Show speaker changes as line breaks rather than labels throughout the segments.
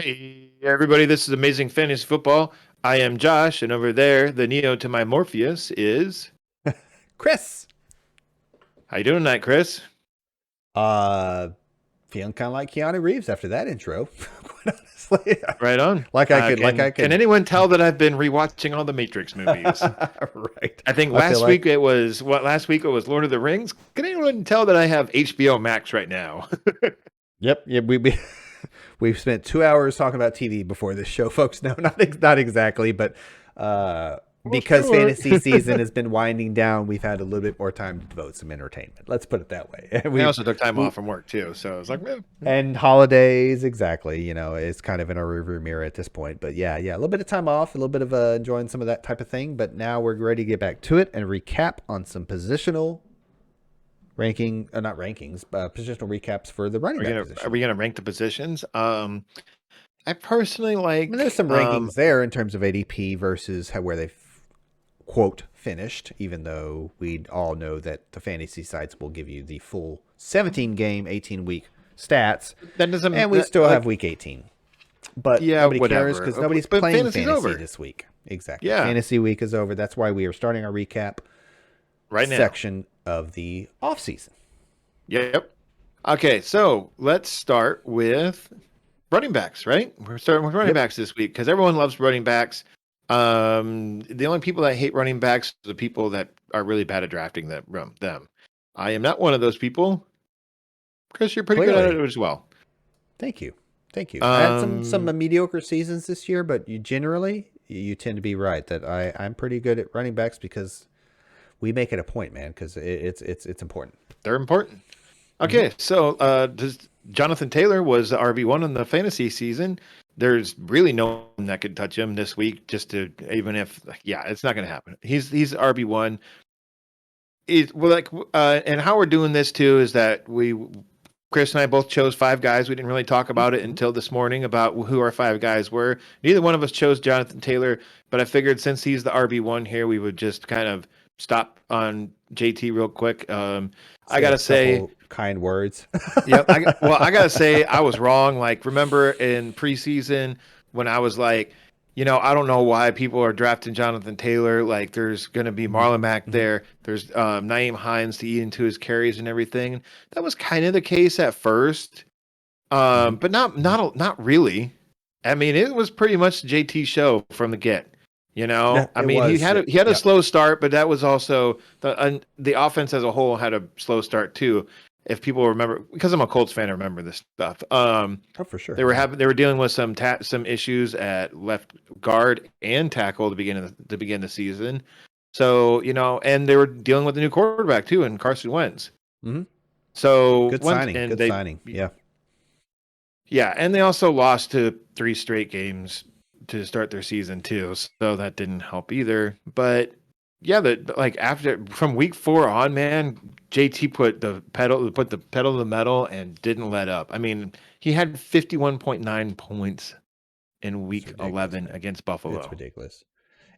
Hey, everybody, this is Amazing Fantasy Football. I am Josh, and over there, the Neo to my Morpheus is...
Chris.
How you doing tonight, Chris?
Uh, Feeling kind of like Keanu Reeves after that intro. Quite honestly,
Right on.
Can
Can anyone tell that I've been rewatching all the Matrix movies?
Right.
I think
I feel
last
like
week it was... Last week it was Lord of the Rings. Can anyone tell that I have HBO Max right now?
yep. We've spent 2 hours talking about TV before this show, folks. No, not exactly, but
Well,
because
sure.
fantasy season has been winding down, we've had a little bit more time to devote some entertainment. Let's put it that way.
I also took time off from work, too, so I was like,
And holidays, exactly. It's kind of in our rearview mirror at this point. But yeah, a little bit of time off, a little bit of enjoying some of that type of thing. But now we're ready to get back to it and recap on some positional not rankings, positional recaps for the running back position.
Are we gonna rank the positions? I personally
I
like...
mean, there's some rankings there in terms of ADP versus where they quote finished, even though we all know that the fantasy sites will give you the full 17 game, 18 week stats.
That doesn't...
And we still have week 18. But
Yeah,
nobody
whatever.
cares because nobody's
But
playing
fantasy's
fantasy
over.
this week. Exactly.
Yeah.
Fantasy week is over. That's why we are starting our recap
Right now.
section of the offseason.
Yep. Okay, so let's start with running backs, right? We're starting with running backs this week because everyone loves running backs. The only people that hate running backs are the people that are really bad at drafting them. I am not one of those people. Chris, you're pretty good at it as well.
Thank you. I had some mediocre seasons this year, but you tend to be right that I'm pretty good at running backs because we make it a point, man, because it's important.
They're important. Okay, so Jonathan Taylor was the RB1 in the fantasy season. There's really no one that could touch him this week. It's not going to happen. He's RB1. And how we're doing this too is that Chris and I both chose 5 guys. We didn't really talk about it until this morning about who our 5 guys were. Neither one of us chose Jonathan Taylor, but I figured since he's the RB1 here, we would just kind of stop on JT real quick. I gotta say,
kind words.
Yep. I gotta say, I was wrong. Like, remember in preseason when I was like, I don't know why people are drafting Jonathan Taylor. Like, there's gonna be Marlon Mack there. There's Nyheim Hines to eat into his carries and everything. That was kind of the case at first, but not really. I mean, it was pretty much JT show from the get. He had a slow start, but that was also the offense as a whole had a slow start too. If people remember, because I'm a Colts fan, I remember this stuff.
For sure.
They were dealing with some issues at left guard and tackle to begin the season. So and they were dealing with the new quarterback too, and Carson Wentz.
Mm-hmm.
So
good signing. Yeah.
Yeah, and they also lost to 3 straight games to start their season too, so that didn't help either. But yeah, from week 4 on, man, JT put the pedal to the metal and didn't let up. I mean, he had 51.9 points in week 11 against Buffalo.
It's ridiculous.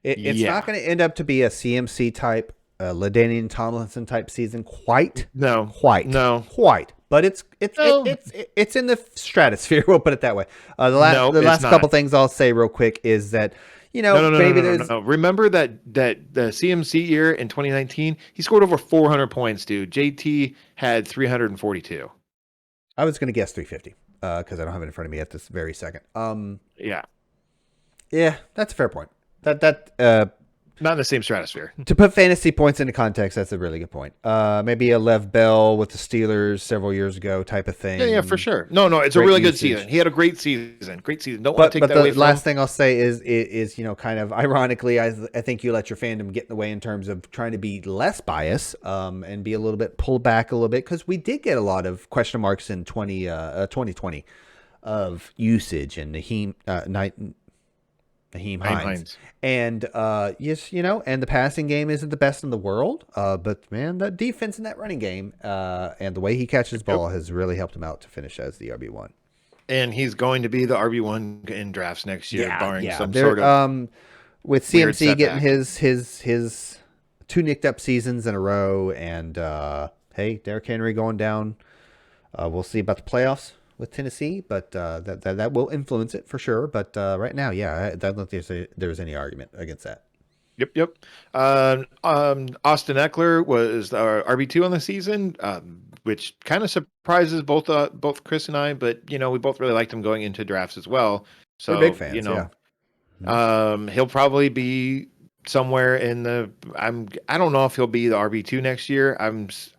It's not going to end up to be a CMC type, LaDainian Tomlinson type season quite.
No.
But it's in the stratosphere. We'll put it that way. The last couple things I'll say real quick is that
no. Remember that the CMC year in 2019, he scored over 400 points, dude. JT had 342.
I was going to guess 350 because I don't have it in front of me at this very second.
Yeah,
that's a fair point.
Not in the same stratosphere.
To put fantasy points into context, that's a really good point. Maybe a Lev Bell with the Steelers several years ago type of thing.
Yeah, for sure. No, it's a really good season. He had a great season. Don't want to take that away from him.
But the last thing I'll say is kind of ironically, I think you let your fandom get in the way in terms of trying to be less biased and be a little bit pulled back a little bit because we did get a lot of question marks in 2020 of usage and Nyheim Hines. And and the passing game isn't the best in the world. But man, that defense and that running game and the way he catches the ball has really helped him out to finish as the RB1.
And he's going to be the RB1 in drafts next year, barring some sort of
with CMC getting his 2 nicked up seasons in a row, and hey, Derrick Henry going down. We'll see about the playoffs. with Tennessee, but that will influence it for sure. But right now, yeah, I don't think there's any argument against that.
Yep. Austin Eckler was our RB2 on the season, which kind of surprises both Chris and I. But we both really liked him going into drafts as well. So
We're big fans, yeah.
He'll probably be somewhere in the. I don't know if he'll be the RB2 next year.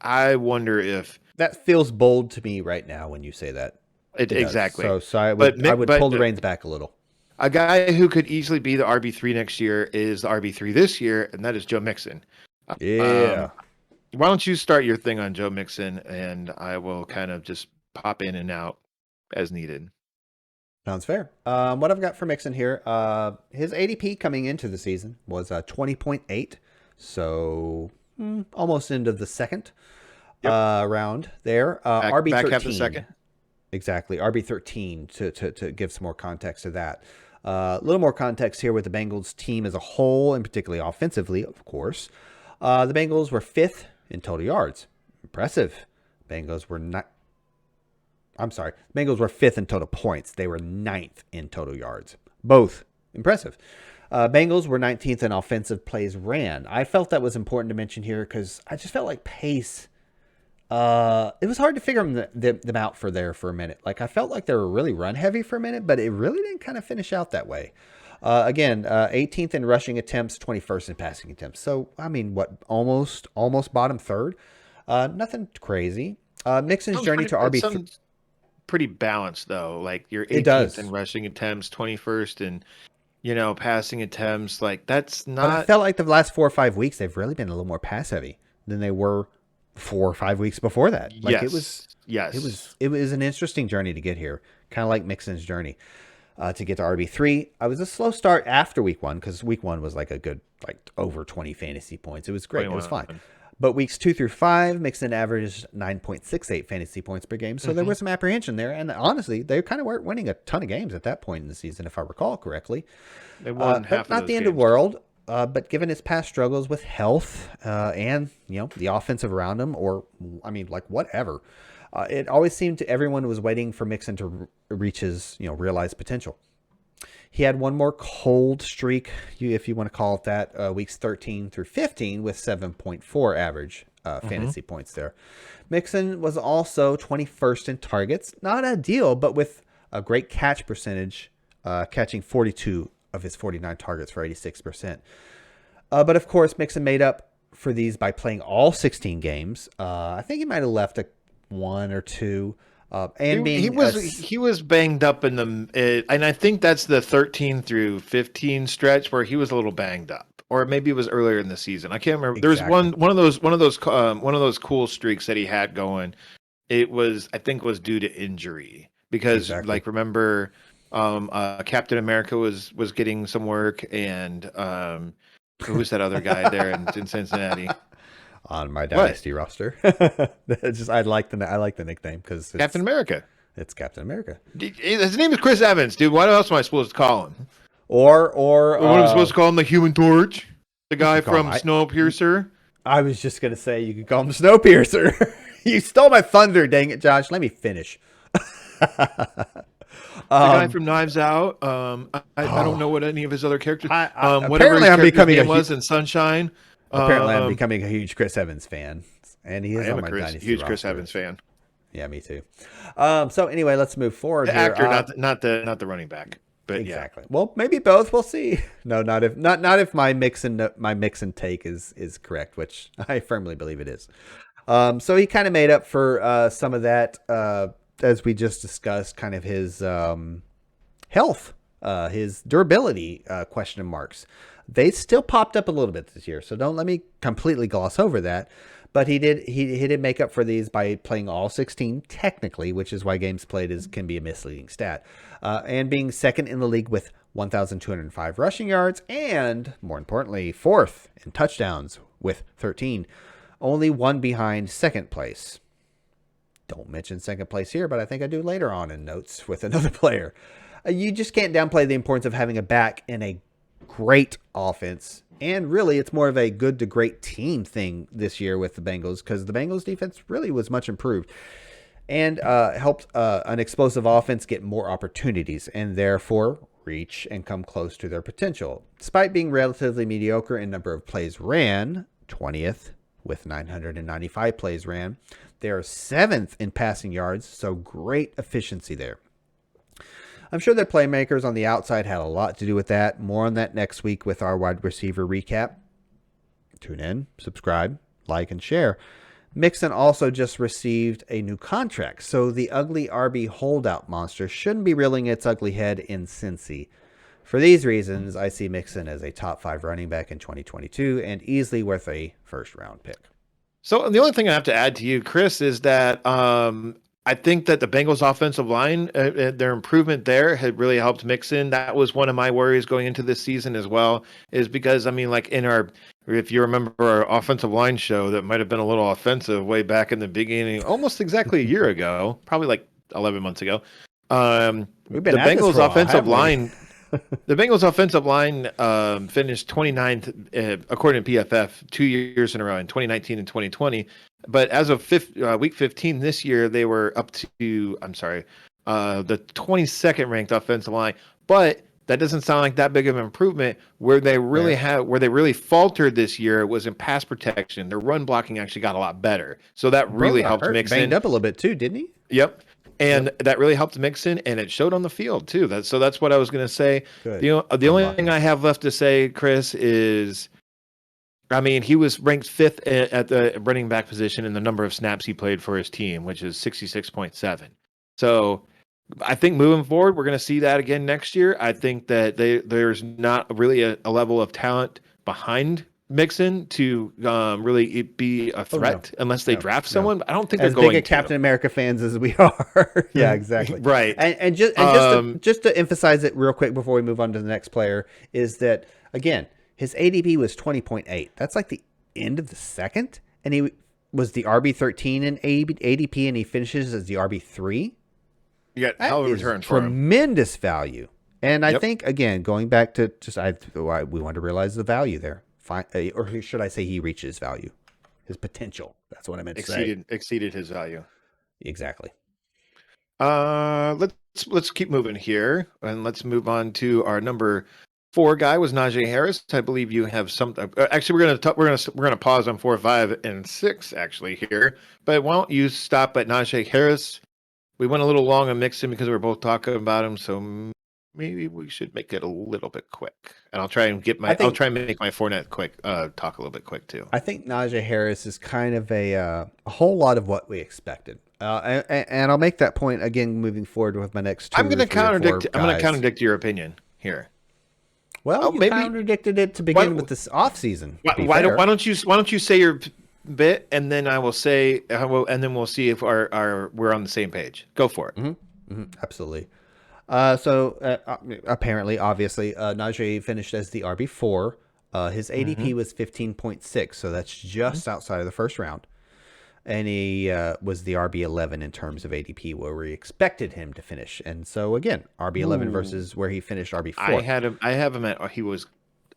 I wonder if
that feels bold to me right now when you say that.
Exactly.
So I would pull the reins back a little.
A guy who could easily be the RB3 next year is the RB3 this year, and that is Joe Mixon.
Yeah.
Why don't you start your thing on Joe Mixon, and I will kind of just pop in and out as needed.
Sounds fair. What I've got for Mixon here, his ADP coming into the season was 20.8, so almost into the second round there. RB13.
Back half the second.
Exactly, RB13 to give some more context to that. A little more context here with the Bengals team as a whole, and particularly offensively, of course. The Bengals were 5th in total yards. Impressive. Bengals were 5th in total points. They were 9th in total yards. Both impressive. Bengals were 19th in offensive plays ran. I felt that was important to mention here because I just felt like pace. It was hard to figure them out for a minute. Like I felt like they were really run heavy for a minute, but it really didn't kind of finish out that way. Again, 18th in rushing attempts, 21st in passing attempts. So I mean, almost bottom third. Nothing crazy. Mixon's journey to RB3.
Pretty balanced though. Like you're 18th in rushing attempts, 21st in passing attempts. Like that's not.
But I felt like the last 4 or 5 weeks they've really been a little more pass heavy than they were 4 or 5 weeks before that. Like it was an interesting journey to get here, kind of like Mixon's journey to get to RB3. I was a slow start after week 1 because week 1 was like a good over 20 fantasy points. It was great. 21. It was fine. But weeks 2 through 5, Mixon averaged 9.68 fantasy points per game. So there was some apprehension there. And honestly, they kind of weren't winning a ton of games at that point in the season, if I recall correctly.
They won half of
not the end of the world. But given his past struggles with health and, the offensive around him whatever, it always seemed to everyone was waiting for Mixon to reach his, realized potential. He had one more cold streak, if you want to call it that, weeks 13 through 15 with 7.4 average fantasy points there. Mixon was also 21st in targets. Not ideal, but with a great catch percentage, catching 42 of his 49 targets for 86%. But of course, Mixon made up for these by playing all 16 games. I think he might have left one or two.
He was banged up in the, and I think that's the 13 through 15 stretch where he was a little banged up, or maybe it was earlier in the season. I can't remember. Exactly. There's one of those cool streaks that he had going. I think was due to injury because remember, Captain America was getting some work, and who's that other guy there in Cincinnati?
On my dynasty roster. I like the nickname because
Captain America.
It's Captain America.
His name is Chris Evans, dude. What else am I supposed to call him?
Or
what am I supposed to call him? The Human Torch, the guy from Snowpiercer.
I was just gonna say you could call him Snowpiercer. You stole my thunder, dang it, Josh. Let me finish.
The guy from Knives Out. I don't know what any of his other characters. Apparently,
I'm becoming
a was in Sunshine.
Apparently, I'm becoming a huge Chris Evans fan, and he is on my dynasty
huge
roster.
Chris Evans fan.
Yeah, me too. So anyway, let's move forward.
The actor, not the running back. But
exactly. Yeah. Well, maybe both. We'll see. No, not if my Mixon take is correct, which I firmly believe it is. So he kind of made up for some of that, as we just discussed, kind of his health, his durability question marks. They still popped up a little bit this year, so don't let me completely gloss over that. But he did make up for these by playing all 16 technically, which is why games played can be a misleading stat, and being second in the league with 1,205 rushing yards, and more importantly, 4th in touchdowns with 13, only one behind second place. Don't mention second place here, but I think I do later on in notes with another player. You just can't downplay the importance of having a back in a great offense, and really it's more of a good to great team thing this year with the Bengals because the Bengals defense really was much improved. and helped an explosive offense get more opportunities and therefore reach and come close to their potential. Despite being relatively mediocre in number of plays ran, 20th with 995 plays ran, they are 7th in passing yards, so great efficiency there. I'm sure their playmakers on the outside had a lot to do with that. More on that next week with our wide receiver recap. Tune in, subscribe, like, and share. Mixon also just received a new contract, so the ugly RB holdout monster shouldn't be reeling its ugly head in Cincy. For these reasons, I see Mixon as a top 5 running back in 2022 and easily worth a first-round pick.
So the only thing I have to add to you, Chris, is that I think that the Bengals offensive line, their improvement there had really helped Mixon. That was one of my worries going into this season as well, is because, I mean, like if you remember our offensive line show that might have been a little offensive way back in the beginning, almost exactly a year ago, probably like 11 months ago.
We've been
the
at this
Bengals
for a while,
offensive
haven't we?
line. The Bengals offensive line finished 29th, according to PFF, 2 years in a row in 2019 and 2020. But as of week 15 this year, they were up to, the 22nd ranked offensive line. But that doesn't sound like that big of an improvement. Where they really faltered this year was in pass protection. Their run blocking actually got a lot better. So that really helped Mixon.
Banged up a little bit too, didn't he?
Yep. And that really helped Mixon, and it showed on the field too. That's what I was going to say.
Good.
The only thing I have left to say, Chris, is, I mean, he was ranked 5th at the running back position in the number of snaps he played for his team, which is 66.7. So I think moving forward, we're going to see that again next year. I think that there's not really a level of talent behind Mixon to really be a threat unless they draft someone. But I don't think
as
they're going
big a Captain America fans as we are. Yeah, exactly.
Right.
And just to emphasize it real quick before we move on to the next player is that, again, his ADP was 20.8. That's like the end of the second, and he was the RB13 in ADP, and he finishes as the RB3.
You got hell of a return for him.
Tremendous value. And I think, again, going we want to realize the value there. Or should I say he reached his value, his potential? That's what I meant to say.
Exceeded his value.
Exactly.
Let's keep moving here, and let's move on to our number 4 guy was Najee Harris. I believe you have some. Actually, we're gonna pause on 4, 5, and 6 actually here. But why don't you stop at Najee Harris? We went a little long on Mixon because we were both talking about him, so maybe we should make it a little bit quick. And I'll try and make my Fournette quick. Talk a little bit quick too.
I think Najee Harris is kind of a whole lot of what we expected. And I'll make that point again moving forward with my next 2.
I'm going to contradict your opinion here.
Well, you contradicted it to begin with this offseason.
Why don't you say your bit, and then I will say, and then we'll see if we're on the same page. Go for it.
Mm-hmm. Mm-hmm. Absolutely. Apparently, obviously, Najee finished as the RB4. His ADP was 15.6, so that's just outside of the first round. And he was the RB11 in terms of ADP, where we expected him to finish. And so, again, RB11 versus where he finished RB4.
I have him at, he was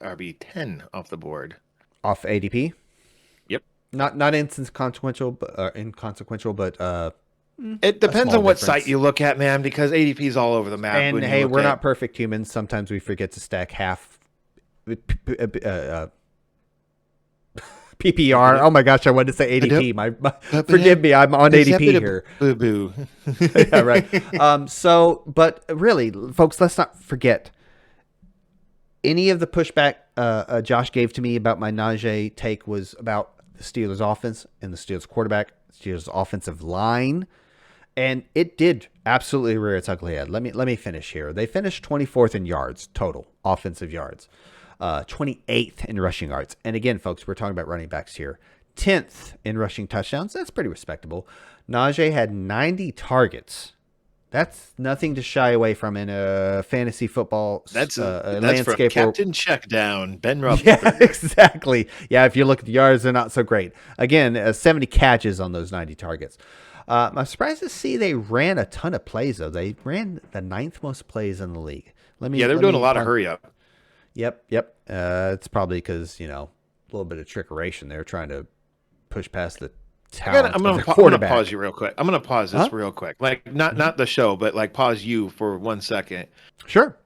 RB10 off the board.
Off ADP?
Yep.
Not inconsequential, but
it depends on what site you look at, man, because ADP is all over the map.
And hey, we're not perfect humans. Sometimes we forget to stack half PPR. Oh my gosh, I wanted to say ADP. Forgive me, I'm on ADP here.
Boo.
Yeah, right. But really, folks, let's not forget any of the pushback Josh gave to me about my Najee take was about the Steelers' offense and the Steelers' quarterback, Steelers' offensive line. And it did absolutely rear its ugly head. Let me finish here. They finished 24th in yards total, offensive yards, 28th in rushing yards. And again, folks, we're talking about running backs here. 10th in rushing touchdowns. That's pretty respectable. Najee had 90 targets. That's nothing to shy away from in a fantasy football
that's
landscape.
From Captain Checkdown, Ben Roethlisberger.
Yeah, exactly. Yeah, if you look at the yards, they're not so great. Again, 70 catches on those 90 targets. I'm surprised to see they ran a ton of plays, though. They ran the 9th most plays in the league.
They're doing a lot of hurry up.
Yep. It's probably because, a little bit of trickeration. They're trying to push past the talent
I'm
of their
gonna
quarterback.
pause you real quick. I'm gonna pause this real quick. Like not the show, but like pause you for 1 second.
Sure.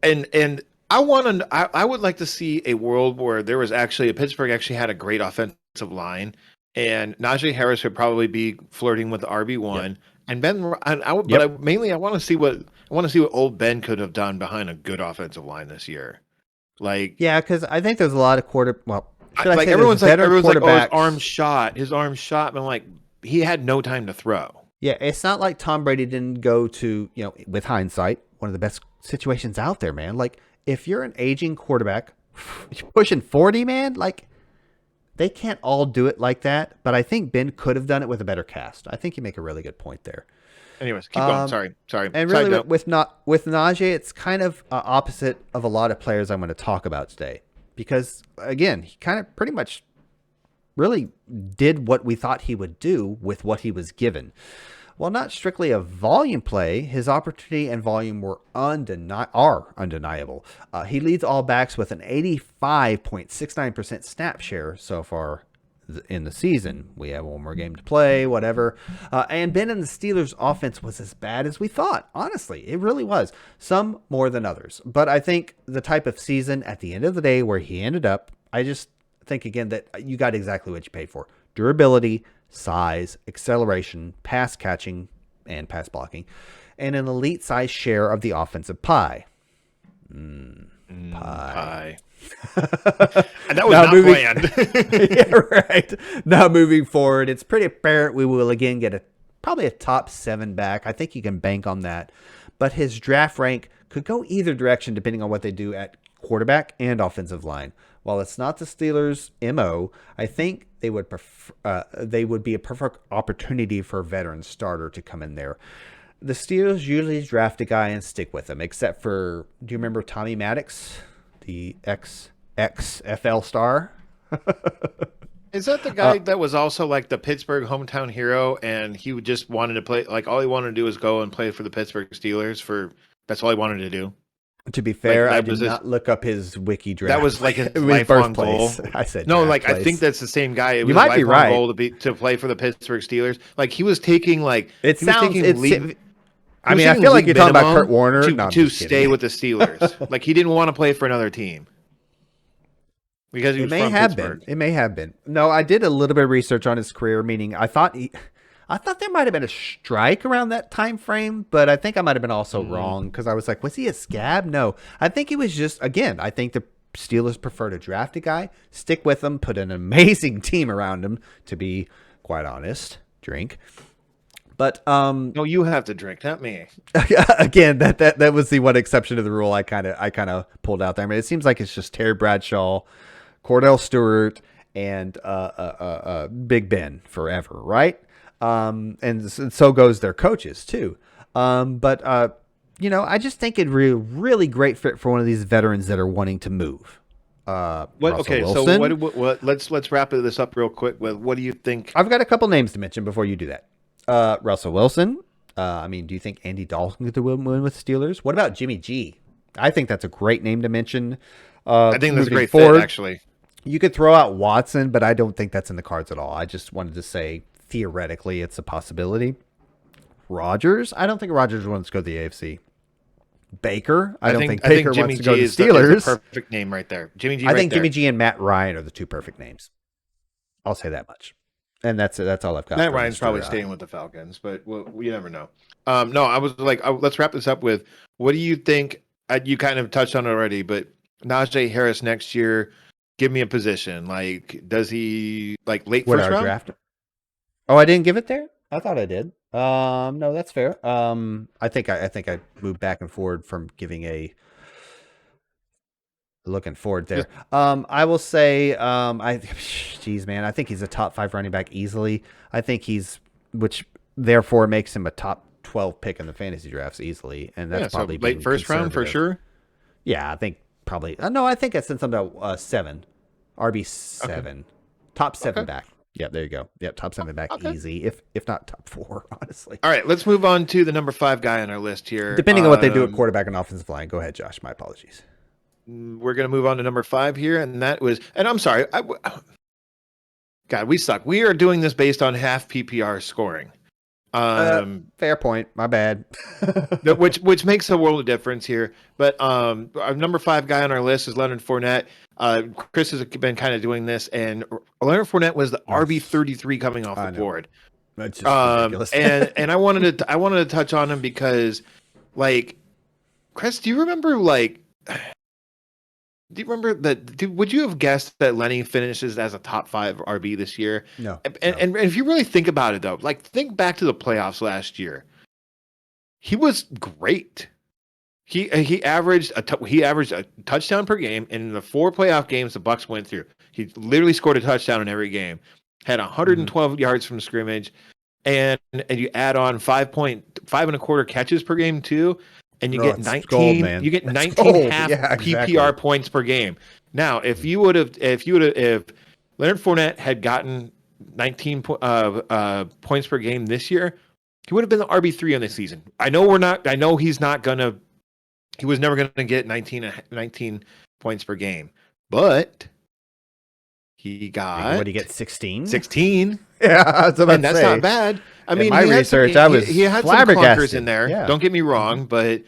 And I would like to see a world where there was actually Pittsburgh actually had a great offensive line, and Najee Harris would probably be flirting with the RB1. Yep. And Ben, I want to see what old Ben could have done behind a good offensive line this year. Like,
yeah, because I think there's a lot of
everyone's like, oh, his arm shot, but I'm like, he had no time to throw.
Yeah, it's not like Tom Brady didn't go to, with hindsight, one of the best situations out there, man. Like, if you're an aging quarterback, you're pushing 40, man, like, they can't all do it like that. But I think Ben could have done it with a better cast. I think you make a really good point there.
Anyways, keep going. Sorry.
And really, with Najee, it's kind of opposite of a lot of players I'm going to talk about today. Because, again, he kind of pretty much really did what we thought he would do with what he was given. While not strictly a volume play, his opportunity and volume are undeniable. He leads all backs with an 85.69% snap share so far in the season. We have one more game to play, whatever. And Ben and the Steelers' offense was as bad as we thought. Honestly, it really was. Some more than others. But I think the type of season at the end of the day where he ended up, I just think, again, that you got exactly what you paid for. Durability, size, acceleration, pass catching, and pass blocking, and an elite size share of the offensive pie. Pie.
And that was not planned.
Yeah, right. Now moving forward, it's pretty apparent we will again get probably a top 7 back. I think you can bank on that. But his draft rank could go either direction depending on what they do at quarterback and offensive line. While it's not the Steelers' MO, I think they would be a perfect opportunity for a veteran starter to come in there. The Steelers usually draft a guy and stick with him, except for, do you remember Tommy Maddox, the ex-XFL star?
Is that the guy that was also like the Pittsburgh hometown hero, and he just wanted to play, like all he wanted to do was go and play for the Pittsburgh Steelers that's all he wanted to do?
To be fair, I did not look up his wiki draft.
That was like his lifelong goal.
I said
no, like place. I think that's the same guy. It was
you might be right.
Goal to play for the Pittsburgh Steelers. Like he was taking like
I feel like you're talking about Kurt Warner
to stay with the Steelers. Like he didn't want to play for another team because he was from Pittsburgh.
It may have been. No, I did a little bit of research on his career. Meaning, I thought there might have been a strike around that time frame, but I think I might have been also wrong because I was like, was he a scab? No, I think he was just, again, I think the Steelers prefer to draft a guy, stick with him, put an amazing team around him, to be quite honest. Drink. But
no, you have to drink, not me.
Again, that was the one exception to the rule I kind of pulled out there. I mean, it seems like it's just Terry Bradshaw, Cordell Stewart, and Big Ben forever, right? And so goes their coaches too. But I just think it'd be a really great fit for one of these veterans that are wanting to move.
So let's wrap this up real quick with what do you think?
I've got a couple names to mention before you do that. Russell Wilson. Do you think Andy Dalton could win with Steelers? What about Jimmy G? I think that's a great name to mention.
I think that's a great fit, actually.
You could throw out Watson, but I don't think that's in the cards at all. I just wanted to say, theoretically, it's a possibility. Rodgers? I don't think Rodgers wants to go to the AFC. Baker? I don't think Baker wants to go to the Steelers.
Is the perfect name right there. Jimmy G.
I think Jimmy G and Matt Ryan are the two perfect names. I'll say that much. And that's all I've got.
Matt Ryan's probably staying with the Falcons, but you never know. No, I was like, let's wrap this up with, what do you think? You kind of touched on it already, but Najee Harris next year, give me a position. Like, does he late first round?
Draft? Oh, I didn't give it there? I thought I did. No, that's fair. I think I moved back and forward from giving a looking forward there. I will say, I think he's a top 5 running back easily. I think which therefore makes him a top 12 pick in the fantasy drafts easily. And that's probably
late first round for sure.
Yeah, I think probably. No, I think I sent something about 7, RB7, okay. Top 7 back. Yeah, there you go. Yep, top 7 back easy, if not top 4, honestly.
All right, let's move on to the number 5 guy on our list here.
Depending on what they do at quarterback and offensive line. Go ahead, Josh. My apologies.
We're going to move on to number 5 here, and that was, and I'm sorry, God, we suck. We are doing this based on half PPR scoring.
Fair point. My bad.
which makes a world of difference here. But our number 5 guy on our list is Leonard Fournette. Chris has been kind of doing this, and Leonard Fournette was the RB33 coming off the board.
That's just ridiculous.
and I wanted to touch on him because, like, Chris, do you remember that? Would you have guessed that Lenny finishes as a top 5 RB this year?
No.
And if you really think about it, though, like, think back to the playoffs last year. He was great. He averaged a touchdown per game, and in the 4 playoff games the Bucs went through, he literally scored a touchdown in every game. Had 112 yards from scrimmage, and you add on 5.25 catches per game too, and you get 19.
Gold, man.
You get
That's
19
gold.
half
Yeah, exactly.
PPR points per game. Now, if Leonard Fournette had gotten 19 points per game this year, he would have been the RB3 on this season. I know he's not gonna. He was never gonna get 19 points per game, but he got.
What did he get? 16.
16.
Yeah,
and that's not bad. I mean,
my research,
he had some clunkers in there.
Yeah.
Don't get me wrong, but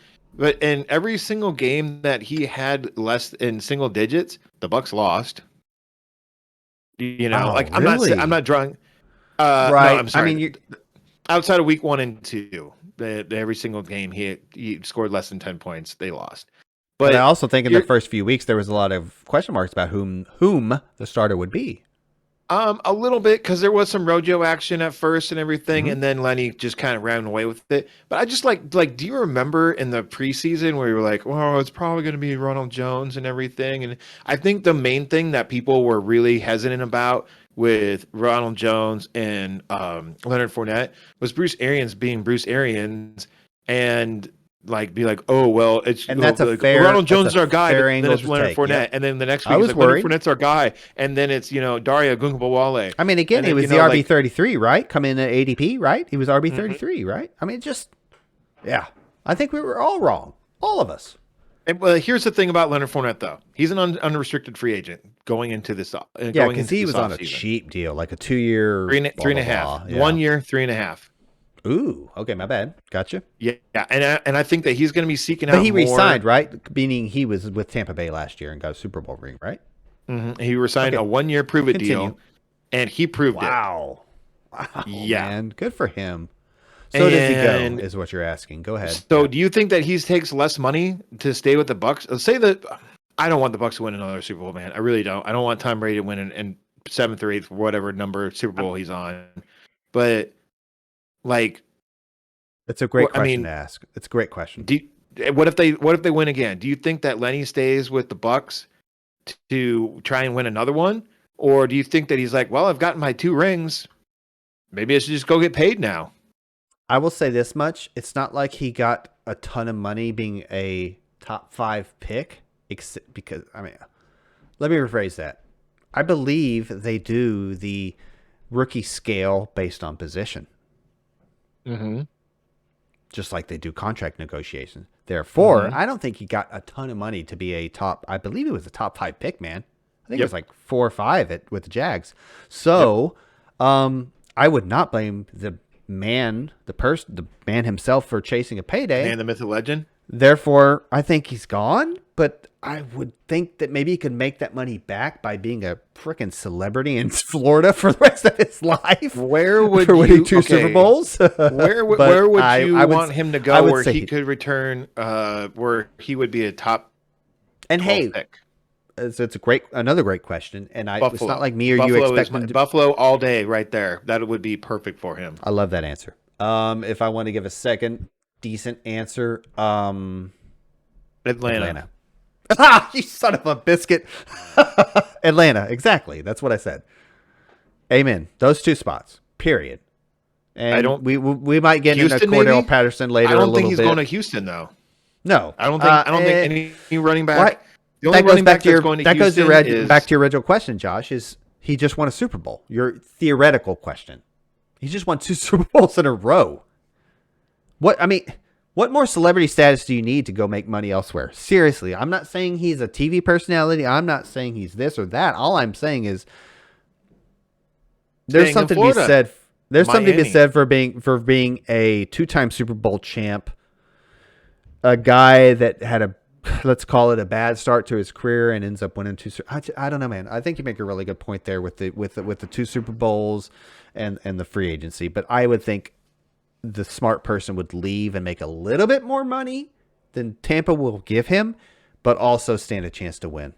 in every single game that he had less in single digits, the Bucs lost. You know,
really?
I'm not drawing.
Right.
No, I'm sorry.
I mean,
outside of week 1 and 2, every single game he scored less than 10 points, they lost.
But I also think in the first few weeks there was a lot of question marks about whom the starter would be.
A little bit, because there was some Rojo action at first and everything, and then Lenny just kind of ran away with it. But I just like, do you remember in the preseason where you were like, well, it's probably going to be Ronald Jones and everything? And I think the main thing that people were really hesitant about with Ronald Jones and Leonard Fournette was Bruce Arians being Bruce Arians, and be like, oh, well, it's
that's a
like,
fair,
Ronald Jones is our guy, but then it's
to
Leonard
take.
Fournette,
Yep.
and then the next week it's like Leonard Fournette's our guy, and then it's Daria Gungbawale.
I mean, again, he was the RB33, right? Come in at ADP, right? He was RB33, right? I mean, yeah. I think we were all wrong, all of us.
And, well, here's the thing about Leonard Fournette, though. He's an unrestricted free agent going into this.
Yeah, because he was on a cheap deal, like a 2-year,
3.5,
yeah.
1 year, 3.5.
Ooh, okay, my bad. Gotcha.
Yeah, and I think that he's going to be seeking out.
But he re-signed, right? Meaning he was with Tampa Bay last year and got a Super Bowl ring, right?
Mm-hmm. He re-signed a 1-year prove-it deal, and he proved it.
Wow,
yeah,
man, good for him. So does he go? Is what you're asking? Go ahead.
So, do you think that he takes less money to stay with the Bucs? Let's say that I don't want the Bucs to win another Super Bowl, man. I really don't. I don't want Tom Brady to win in 7th or 8th, whatever number Super Bowl he's on. But
it's a great question to ask. It's a great question.
What if they win again? Do you think that Lenny stays with the Bucs to try and win another one, or do you think that he's like, well, I've gotten my 2 rings, maybe I should just go get paid now?
I will say this much: it's not like he got a ton of money being a top 5 pick, because let me rephrase that. I believe they do the rookie scale based on position.
Mm-hmm.
Just like they do contract negotiations. Therefore, I don't think he got a ton of money to be I believe it was a top 5 pick, man. I think it was like 4 or 5 with the Jags. So, I would not blame the man himself for chasing a payday.
Man, the myth, the legend.
Therefore, I think he's gone, but I would think that maybe he could make that money back by being a freaking celebrity in Florida for the rest of his life.
Where would
for winning 2 Super Bowls?
Where would you want him to go where he could return, where he would be a top
and hey
pick?
It's another great question, and it's not like me or
Buffalo
you expect
Buffalo all day right there. That would be perfect for him.
I love that answer. If I want to give a second decent answer,
Atlanta.
You son of a biscuit. Atlanta, exactly. That's what I said. Amen. Those 2 spots. Period. And we might get into Cordell Patterson later.
I don't think he's going to Houston though.
No,
I don't think any running back.
Right.
The only running back that's going to Houston
back to your original question, Josh. Is he just won a Super Bowl? Your theoretical question. He just won 2 Super Bowls in a row. What more celebrity status do you need to go make money elsewhere? Seriously, I'm not saying he's a TV personality. I'm not saying he's this or that. All I'm saying is There's
Staying in
something to be
Florida.
said. There's something to be
Miami.
said for being a 2-time Super Bowl champ, a guy that had a, let's call it, a bad start to his career and ends up winning 2. I don't know, man. I think you make a really good point there with the 2 Super Bowls and the free agency. But I would think the smart person would leave and make a little bit more money than Tampa will give him, but also stand a chance to win.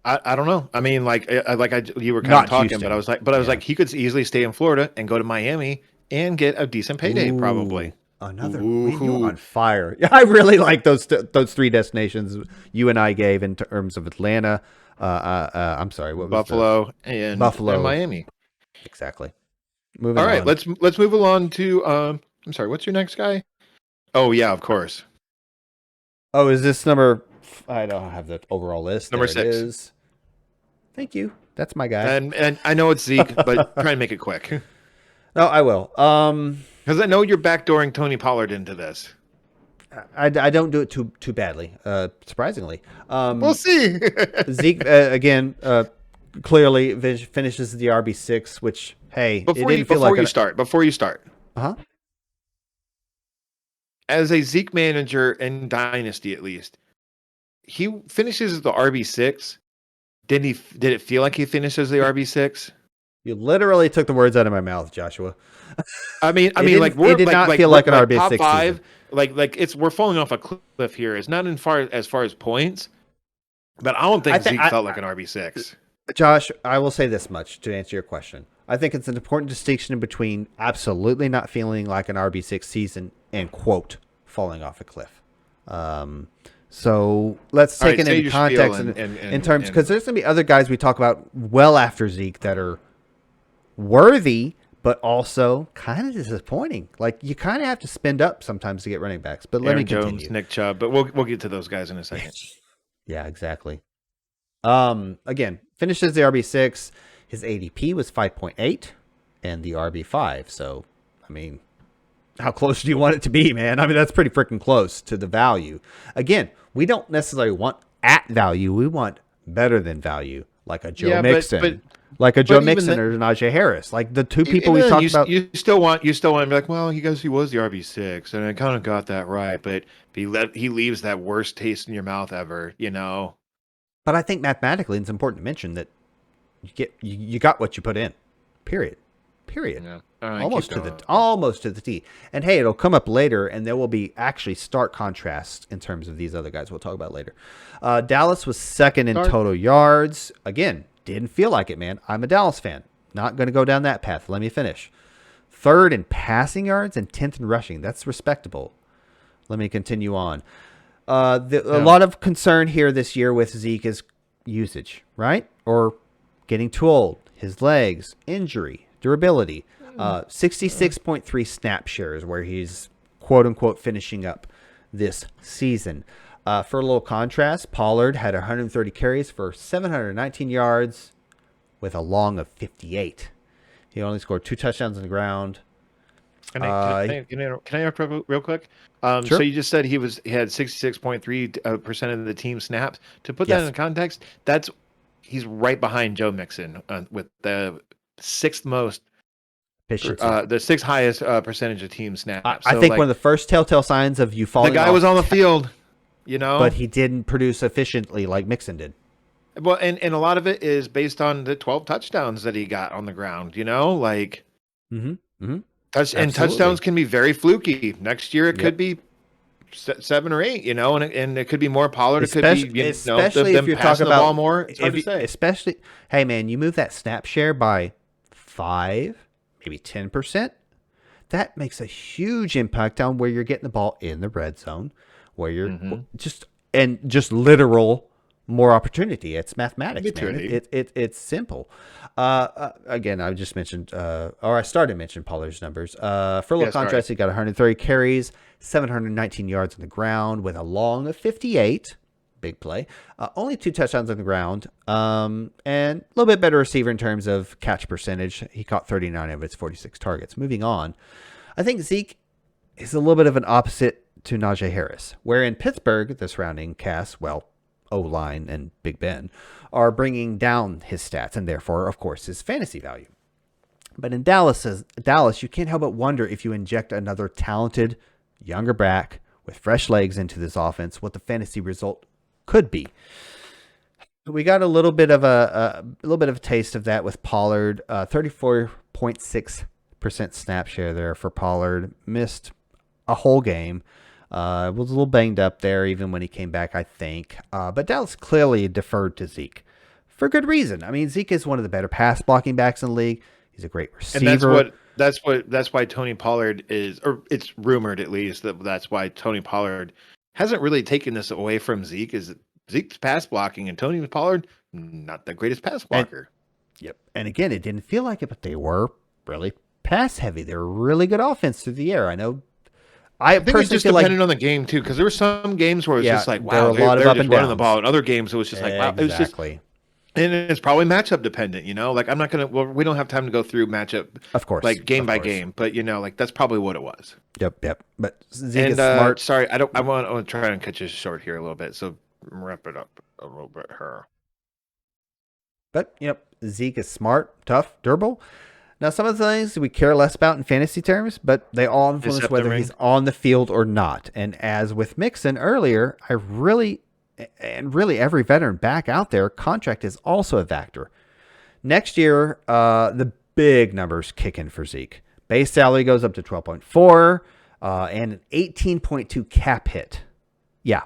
I don't know. I mean, you were kind
Not
of talking,
Houston.
but I was like, he could easily stay in Florida and go to Miami and get a decent payday, probably.
Another, you're on fire. I really like those 3 destinations you and I gave in terms of Atlanta. I'm sorry, what was
Buffalo and Miami.
Exactly.
All right, let's move along to. I'm sorry, what's your next guy? Oh yeah, of course.
Oh, is this number? I don't have the overall list.
Number
there
6.
It is. Thank you. That's my guy.
And I know it's Zeke, but try and make it quick.
No, I will.
Because I know you're backdooring Tony Pollard into this.
I don't do it too badly. Surprisingly,
We'll see.
Zeke again. Clearly finishes the RB6, which
Before you start.
Uh-huh.
As a Zeke manager in Dynasty, at least, he finishes the RB6. Did it feel like he finishes the RB6?
You literally took the words out of my mouth, Joshua.
I mean,
it did not feel like an RB6
top 5.
Season.
We're falling off a cliff here. It's not as far as points, but I don't think Zeke felt like an RB6.
Josh, I will say this much to answer your question. I think it's an important distinction between absolutely not feeling like an RB6 season and, quote, falling off a cliff. So let's take it into context in terms, because there's going to be other guys we talk about well after Zeke that are worthy, but also kind of disappointing. Like, you kind of have to spend up sometimes to get running backs. But let me continue.
Jones, Nick Chubb, but we'll get to those guys in a second.
Yeah, exactly. Again, finishes the RB6. His ADP was 5.8 and the RB5. So, I mean, how close do you want it to be, man? I mean, that's pretty freaking close to the value. Again, we don't necessarily want at value. We want better than value, like a Joe Mixon, or Najee Harris, like the 2 people we talked about.
You still want to be like, well, he was the RB6, and I kind of got that right, but he leaves that worst taste in your mouth ever, you know.
But I think mathematically, it's important to mention that you got what you put in. Period.
Yeah. Right,
almost to the T. And hey, it'll come up later, and there will be actually stark contrast in terms of these other guys we'll talk about later. Dallas was second in total yards. Again, didn't feel like it, man. I'm a Dallas fan. Not going to go down that path. Let me finish. Third in passing yards and 10th in rushing. That's respectable. Let me continue on. A lot of concern here this year with Zeke is usage, right? Or getting too old, his legs, injury, durability. 66.3 snap shares where he's quote unquote finishing up this season. For a little contrast, Pollard had 130 carries for 719 yards with a long of 58. He only scored 2 touchdowns on the ground.
Can I interrupt real quick?
Sure.
So you just said he had 66.3% of the team snaps. To put that in context, he's right behind Joe Mixon with the 6th most. The 6th highest percentage of team snaps.
I think one of the first telltale signs of you falling.
The guy was on the field, you know,
but he didn't produce efficiently like Mixon did.
Well, and a lot of it is based on the 12 touchdowns that he got on the ground. You know, like touchdowns can be very fluky. Next year it could be 7 or 8. You know, and it could be more Pollard.
Especially,
it could be
especially if you're talking about
the ball more. It's hard to say.
Especially, hey man, you move that snap share by 5. Maybe 10%, that makes a huge impact on where you're getting the ball in the red zone, where you're just literal more opportunity. It's mathematics, man. It's simple. Again, I just mentioned, or I started to mention Pollard's numbers. For a little contrast, he got 130 carries, 719 yards on the ground with a long of 58. Big play. Only 2 touchdowns on the ground. And a little bit better receiver in terms of catch percentage. He caught 39 of his 46 targets. Moving on. I think Zeke is a little bit of an opposite to Najee Harris, where in Pittsburgh, the surrounding cast, O-line and Big Ben are bringing down his stats and therefore, of course, his fantasy value. But in Dallas, you can't help but wonder if you inject another talented, younger back with fresh legs into this offense, what the fantasy result could be. We got a little bit of a taste of that with Pollard. 34.6% snap share there for Pollard. Missed a whole game. Was a little banged up there even when he came back, I think. But Dallas clearly deferred to Zeke for good reason. I mean, Zeke is one of the better pass blocking backs in the league. He's a great receiver.
And that's why Tony Pollard is, or it's rumored at least that's why Tony Pollard hasn't really taken this away from Zeke. Is Zeke's pass blocking and Tony Pollard not the greatest pass blocker.
Yep. And again, it didn't feel like it, but they were really pass heavy. They were really good offense through the air. I know.
I think it just depended on the game too, because there were some games where it was just like, wow, they're just running the ball. And other games it was just like, wow, it was just. And it's probably matchup dependent, Like I'm not gonna. Well, we don't have time to go through matchup,
of course,
like game by game. But like that's probably what it was.
Yep. But Zeke is smart.
Sorry, I want to try and cut you short here a little bit. So wrap it up a little bit here.
But Zeke is smart, tough, durable. Now, some of the things we care less about in fantasy terms, but they all influence whether he's on the field or not. And as with Mixon earlier, really every veteran back out there, contract is also a factor. Next year, the big numbers kick in for Zeke. Base salary goes up to 12.4 and an 18.2 cap hit. Yeah.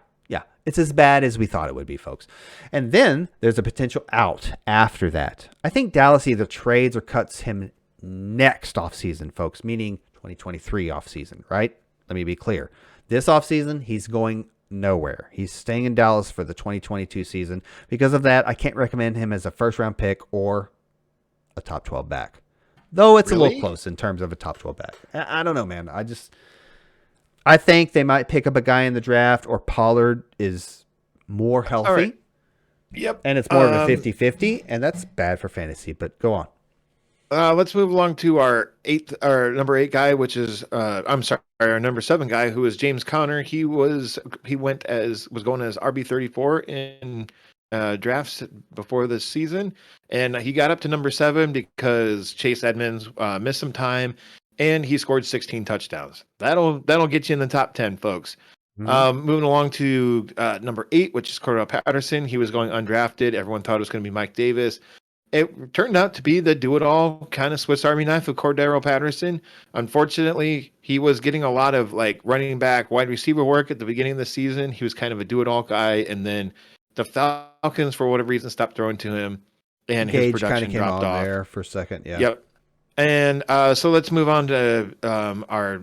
It's as bad as we thought it would be, folks. And then there's a potential out after that. I think Dallas either trades or cuts him next offseason, folks, meaning 2023 offseason, right? Let me be clear. This offseason, he's going nowhere. He's staying in Dallas for the 2022 season. Because of that, I can't recommend him as a first-round pick or a top 12 back. Though it's a little close in terms of a top 12 back. I don't know, man. I think they might pick up a guy in the draft, or Pollard is more healthy.
Right. Yep.
And it's more of a 50-50, and that's bad for fantasy, but go on.
Let's move along to our number 8 guy, which is our number 7 guy, who is James Conner. He was going as RB34 in drafts before this season, and he got up to number 7 because Chase Edmonds missed some time. And he scored 16 touchdowns. That'll get you in the top 10, folks. Mm-hmm. Moving along to number 8, which is Cordell Patterson. He was going undrafted. Everyone thought it was going to be Mike Davis. It turned out to be the do-it-all kind of Swiss Army knife of Cordell Patterson. Unfortunately, he was getting a lot of running back, wide receiver work at the beginning of the season. He was kind of a do-it-all guy, and then the Falcons, for whatever reason, stopped throwing to him, and his production dropped off
there for a second. Yeah.
Yep. And so let's move on to our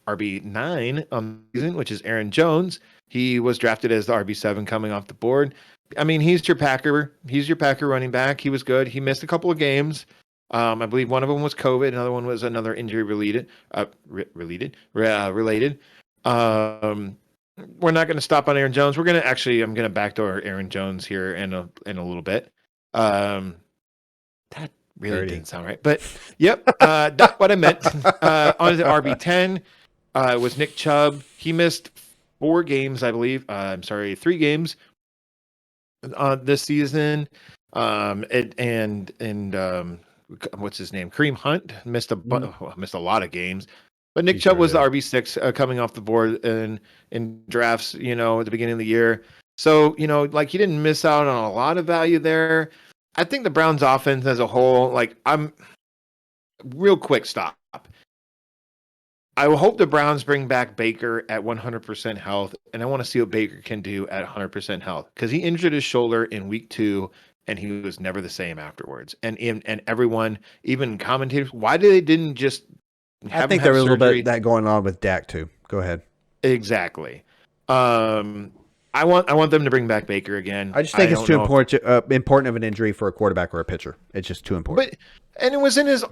RB9 on the season, which is Aaron Jones. He was drafted as the RB7 coming off the board. I mean, he's your Packer running back. He was good. He missed a couple of games. I believe one of them was COVID. Another one was another injury related. We're not going to stop on Aaron Jones. I'm going to backdoor Aaron Jones here in a little bit. That really didn't sound right, but yep, that's what I meant. On the RB10 was Nick Chubb. He missed 4 games, I believe. 3 games this season. And what's his name? Kareem Hunt missed a lot of games. But Nick Chubb was the RB6 coming off the board in drafts, at the beginning of the year. So, he didn't miss out on a lot of value there. I think the Browns offense as a whole, real quick stop. I hope the Browns bring back Baker at 100% health, and I want to see what Baker can do at 100% health, because he injured his shoulder in week 2, and he was never the same afterwards. And everyone, even commentators, why didn't just have
I think there was a little bit of that going on with Dak too. Go ahead.
Exactly. I want them to bring back Baker again.
I just think it's too important of an injury for a quarterback or a pitcher. It's just too important.
And it was in his.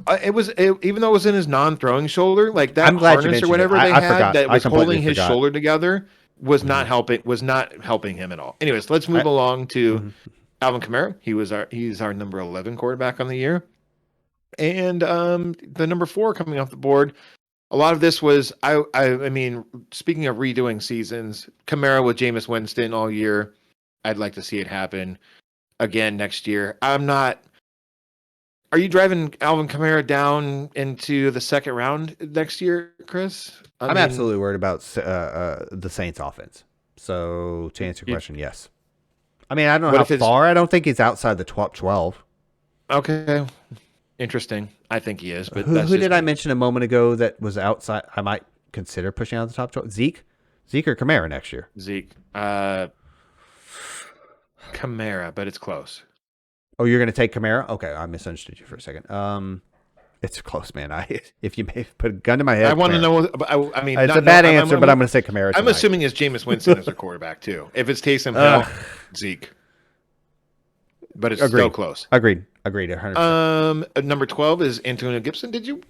Even though it was in his non-throwing shoulder, like that
harness
or whatever they had that was holding his shoulder together was not helping. Was not helping him at all. Anyways, let's move along to Alvin Kamara. He's our number 11 quarterback on the year, and the number 4 coming off the board. A lot of this was, I mean, speaking of redoing seasons, Kamara with Jameis Winston all year. I'd like to see it happen again next year. I'm not. Are you driving Alvin Kamara down into the second round next year, Chris?
I'm absolutely worried about the Saints offense. So to answer your question, yes. I mean, I don't know how far. I don't think he's outside the top 12.
Okay. Interesting. I think he is. But
who did I mention a moment ago that was outside? I might consider pushing out the top 12. Zeke or Kamara next year?
Zeke. Kamara, but it's close.
Oh, you're going to take Kamara? Okay, I misunderstood you for a second. It's close, man. If you may put a gun to my head,
I want to know. I mean,
it's a bad answer, but I'm going to say Kamara.
I'm assuming it's Jameis Winston as a quarterback too. If it's Taysom Hill, Zeke, but it's still close.
Agreed. 100%.
Number 12 is Antonio Gibson. Did you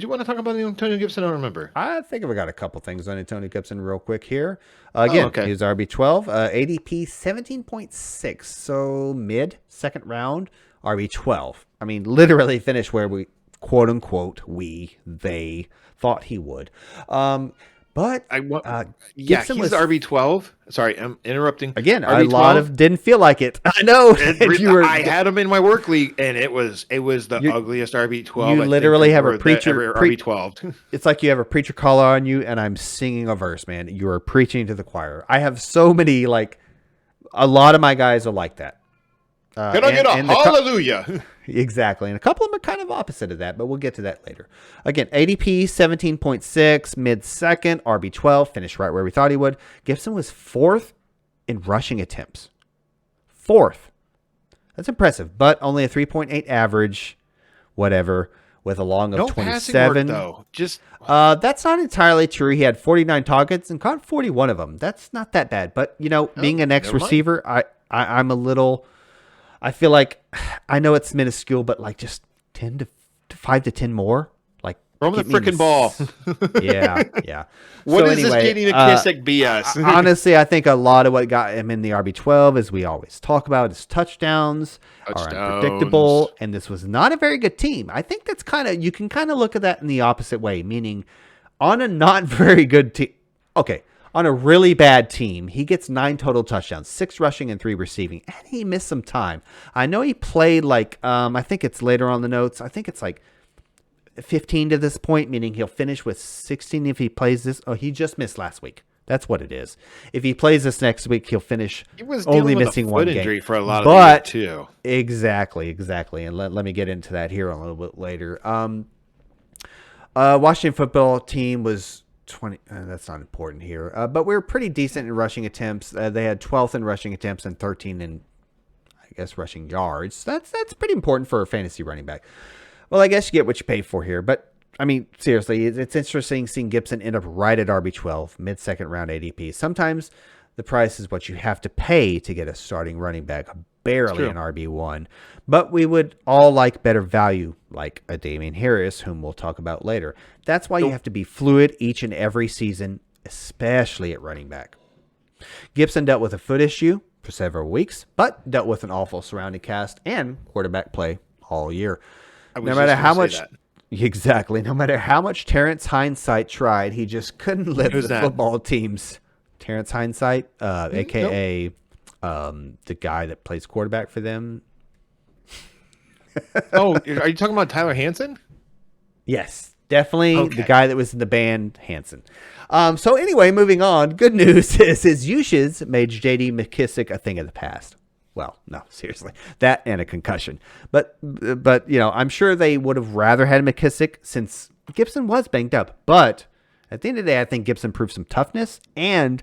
want to talk about Antonio Gibson? I don't remember.
I think I've got a couple things on Antonio Gibson real quick here. Again, he's RB12, ADP 17.6, so mid second round, RB12. I mean, literally finished where we quote unquote they thought he would. But
Gibson was RB12. Sorry, I'm interrupting.
Again, RB12? Didn't feel like it. I know.
I had him in my work league, and it was the ugliest RB12.
You literally have a preacher
RB12.
It's like you have a preacher collar on you, and I'm singing a verse, man. You are preaching to the choir. I have so many, a lot of my guys are like that.
Can I get a hallelujah?
Exactly. And a couple of them are kind of opposite of that, but we'll get to that later. Again, ADP 17.6, mid-second, RB12, finished right where we thought he would. Gibson was 4th in rushing attempts. 4th. That's impressive, but only a 3.8 average, whatever, with a long of 27.
Though.
That's not entirely true. He had 49 targets and caught 41 of them. That's not that bad. But, being an ex-receiver, I'm a little... I feel like, I know it's minuscule, but just 10 to 5 to 10 more.
Throw him the freaking ball.
Yeah.
What is this J.D. McKissick BS?
Honestly, I think a lot of what got him in the RB12, as we always talk about, is touchdowns are unpredictable, and this was not a very good team. I think that's you can look at that in the opposite way, meaning on a not very good team. Okay. On a really bad team, he gets 9 total touchdowns, 6 rushing and 3 receiving, and he missed some time. I know he played I think it's later on the notes. I think it's 15 to this point, meaning he'll finish with 16 if he plays this. Oh, he just missed last week. That's what it is. If he plays this next week, he'll finish only missing one game.
Injury for a lot of too.
Exactly. And let me get into that here a little bit later. Washington football team was 20. That's not important here. But we were pretty decent in rushing attempts. They had 12th in rushing attempts and 13 in, rushing yards. That's pretty important for a fantasy running back. Well, I guess you get what you pay for here. But, I mean, seriously, it's interesting seeing Gibson end up right at RB12, mid-second round ADP. Sometimes the price is what you have to pay to get a starting running back, barely an RB1. But we would all like better value, like a Damian Harris, whom we'll talk about later. That's why you have to be fluid each and every season, especially at running back. Gibson dealt with a foot issue for several weeks, but dealt with an awful surrounding cast and quarterback play all year. No matter how much... Exactly. No matter how much Terrence Hindsight tried, he just couldn't lift the football team's... Terrence Hindsight, a.k.a. The guy that plays quarterback for them.
Oh, are you talking about Tyler Hansen?
Yes, definitely the guy that was in the band Hansen. So anyway, moving on. Good news is his usage made J.D. McKissick a thing of the past. Well, no, seriously. That and a concussion. But I'm sure they would have rather had McKissick since Gibson was banged up. But at the end of the day, I think Gibson proved some toughness and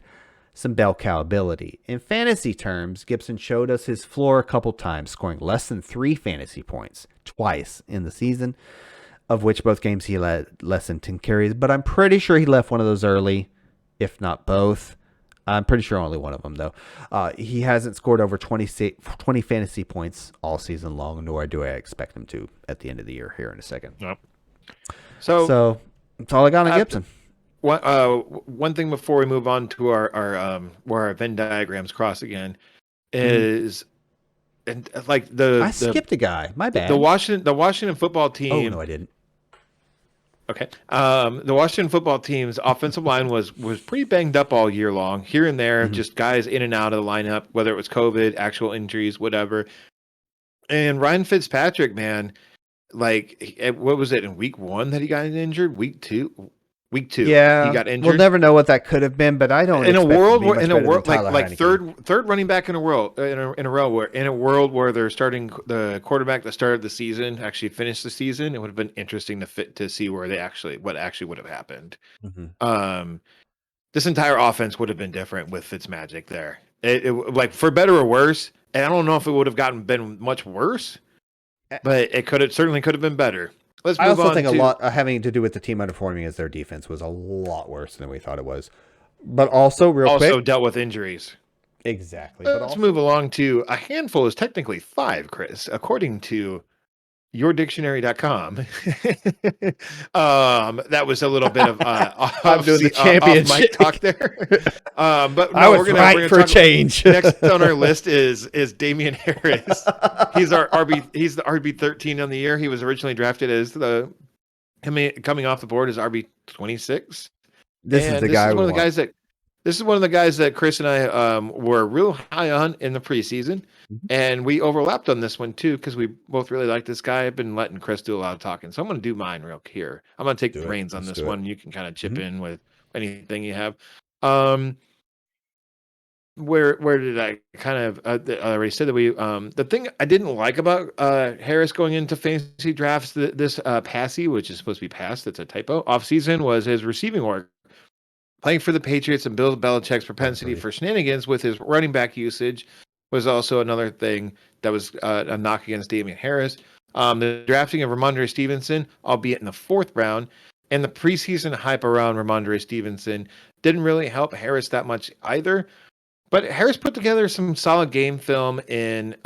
some bell cow ability. In fantasy terms, Gibson showed us his floor a couple times, scoring less than 3 fantasy points twice in the season, of which both games he led less than 10 carries. But I'm pretty sure he left one of those early, if not both. I'm pretty sure only one of them, though. He hasn't scored over 20 fantasy points all season long, nor do I expect him to at the end of the year here in a second.
Nope.
So that's all I got on Gibson.
One thing before we move on to our where our Venn diagrams cross again is
I skipped a guy. My bad.
The Washington football team.
Oh no, I didn't.
Okay. The Washington football team's offensive line was pretty banged up all year long. Here and there, just guys in and out of the lineup, whether it was COVID, actual injuries, whatever. And Ryan Fitzpatrick, man, like what was it in week 1 that he got injured? Week 2, he
Yeah,
got injured.
we'll never know what that could have been, but I don't.
In a
expect
world
it to be
where,
much
in a
better than
world
Tyler
like
Heineke.
third running back in a row where in a world where they're starting the quarterback that started the season actually finished the season, it would have been interesting to see where what actually would have happened. Um, this entire offense would have been different with Fitzmagic there. Like for better or worse. And I don't know if it would have been much worse, but certainly could have been better. Let's move
I also
on
think
to
a lot having to do with the team underperforming as their defense was a lot worse than we thought it was. But also, real quick,
dealt with injuries.
Exactly.
Let's move along to a handful is technically 5, Chris, according to yourdictionary.com. That was a little bit of
I'm doing the championship
mic talk there. But no,
I was right for a change.
Next on our list is Damian Harris. He's the RB13 on the year. He was originally drafted as coming off the board as RB26.
This is one
of the guys that Chris and I were real high on in the preseason, and we overlapped on this one too because we both really like this guy. I've been letting Chris do a lot of talking, so I'm going to do mine real here. I'm going to take the reins on this one. You can kind of chip in with anything you have. Where did I kind of I already said that we the thing I didn't like about Harris going into fantasy drafts this passy, which is supposed to be pass, that's a typo, off season, was his receiving work. Playing for the Patriots and Bill Belichick's propensity for shenanigans with his running back usage was also another thing that was a knock against Damian Harris. The drafting of Ramondre Stevenson, albeit in the 4th round, and the preseason hype around Ramondre Stevenson didn't really help Harris that much either. But Harris put together some solid game film in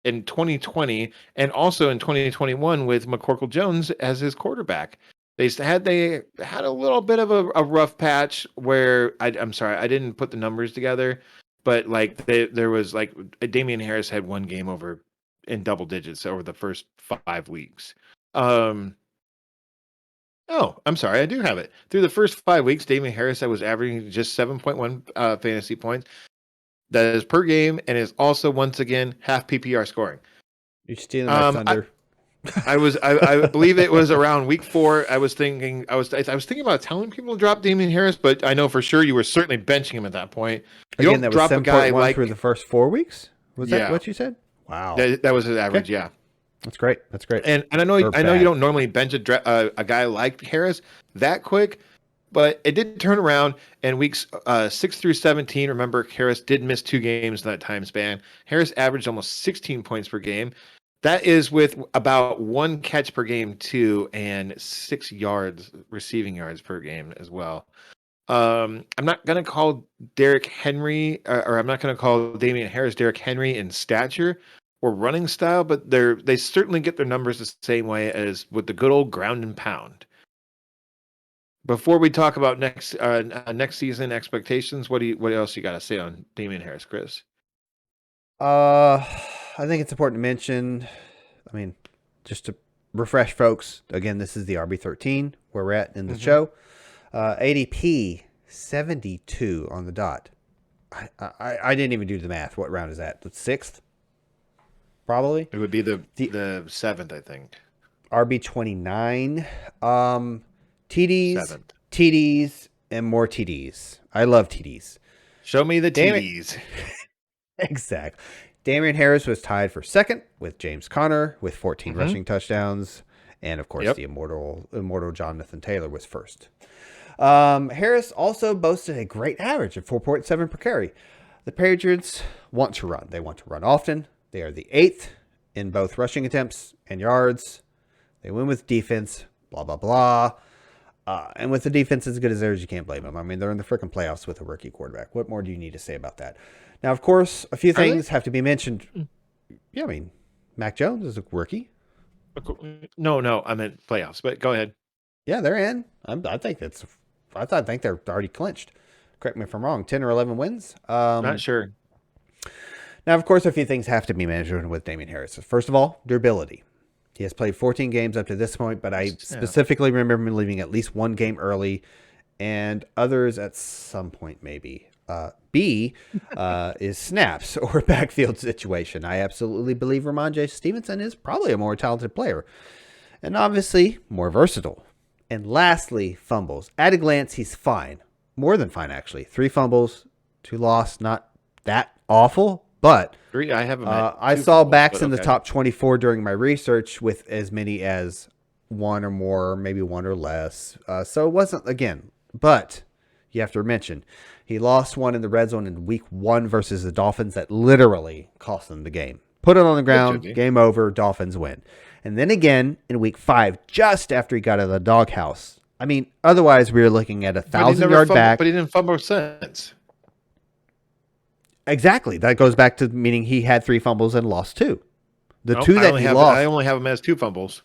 2020 and also in 2021 with McCorkle Jones as his quarterback. They had a little bit of a rough patch where I'm sorry, I didn't put the numbers together, but like there was like Damian Harris had one game over in double digits over the first 5 weeks. Oh, I'm sorry, I do have it. Through the first 5 weeks, Damian Harris was averaging just 7.1 fantasy points. That is per game, and is also once again half PPR scoring.
You're stealing my thunder.
I believe it was around week 4. I was thinking about telling people to drop Damian Harris, but I know for sure you were certainly benching him at that point. You
Again, that was 7.1 through the first 4 weeks. Was that what you said? Wow,
that was his average. Okay. Yeah,
that's great.
And I know you don't normally bench a guy like Harris that quick, but it did turn around in weeks 6 through 17. Remember, Harris did miss 2 games in that time span. Harris averaged almost 16 points per game. That is with about 1 catch per game too, and 6 receiving yards per game as well. I'm not going to call Derrick Henry, or I'm not going to call Damian Harris Derrick Henry in stature or running style, but they certainly get their numbers the same way as with the good old ground and pound. Before we talk about next season expectations, what else you got to say on Damian Harris, Chris?
I think it's important to mention, just to refresh folks, again, this is the RB13 where we're at in the show. ADP 72 on the dot. I didn't even do the math. What round is that? The 6th? Probably.
It would be the 7th, I think.
RB29. TDs,
7th.
TDs, and more TDs. I love TDs.
Show me the TDs.
Exactly. Damian Harris was tied for 2nd with James Conner with 14 rushing touchdowns. And, of course, the immortal Jonathan Taylor was 1st. Harris also boasted a great average of 4.7 per carry. The Patriots want to run. They want to run often. They are the 8th in both rushing attempts and yards. They win with defense, blah, blah, blah. And with the defense as good as theirs, you can't blame them. They're in the freaking playoffs with a rookie quarterback. What more do you need to say about that? Now, of course, a few things have to be mentioned. Yeah, Mac Jones is a rookie.
No, I meant playoffs, but go ahead.
Yeah, they're in. I think they're already clinched. Correct me if I'm wrong. 10 or 11 wins.
Not sure.
Now, of course, a few things have to be mentioned with Damian Harris. First of all, durability. He has played 14 games up to this point, but I specifically remember him leaving at least one game early and others at some point maybe. B is snaps or backfield situation. I absolutely believe Ramondre Stevenson is probably a more talented player and obviously more versatile. And lastly, fumbles. At a glance, he's fine. More than fine, actually. 3 fumbles, 2 lost. Not that awful, but
3.
I saw backs in the top 24 during my research with as many as 1 or more, maybe 1 or less. So it wasn't, again, but you have to mention, he lost one in the red zone in week 1 versus the Dolphins that literally cost them the game. Put it on the ground, game over, Dolphins win. And then again in week 5, just after he got out of the doghouse. I mean, otherwise we were looking at 1,000-yard back.
But he didn't fumble since.
Exactly. That goes back to meaning he had 3 fumbles and lost 2. The 2 that he lost.
I only have him as 2 fumbles.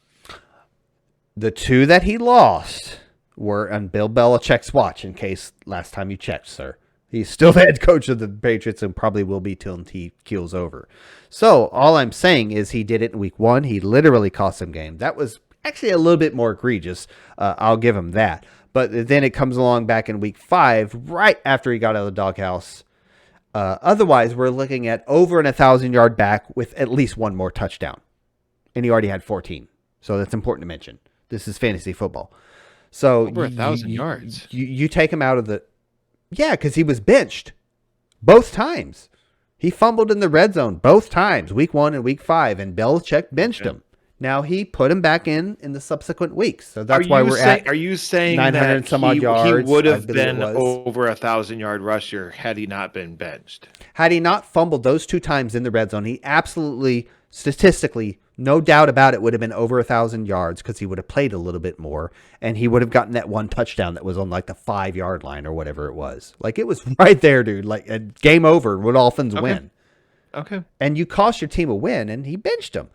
The 2 that he lost were on Bill Belichick's watch, in case last time you checked, sir. He's still the head coach of the Patriots and probably will be till he keels over. So all I'm saying is he did it in week 1. He literally cost him game. That was actually a little bit more egregious. I'll give him that. But then it comes along back in week 5, right after he got out of the doghouse. Otherwise, we're looking at over an 1,000-yard back with at least 1 more touchdown. And he already had 14. So that's important to mention. This is fantasy football. So
over 1,000 yards.
You take him out of the... Yeah, because he was benched both times. He fumbled in the red zone both times, week 1 and week 5, and Belichick benched him. Now he put him back in the subsequent weeks. So that's why we're at.
Are you saying
900
that
and some odd yards?
He would have been over 1,000-yard rusher had he not been benched?
Had he not fumbled those 2 times in the red zone, he absolutely, statistically, no doubt about it, would have been over 1,000 yards because he would have played a little bit more, and he would have gotten that 1 touchdown that was on like the 5-yard line or whatever it was. Like it was right there, dude. Like a game over. Would Dolphins win?
Okay.
And you cost your team a win, and he benched him.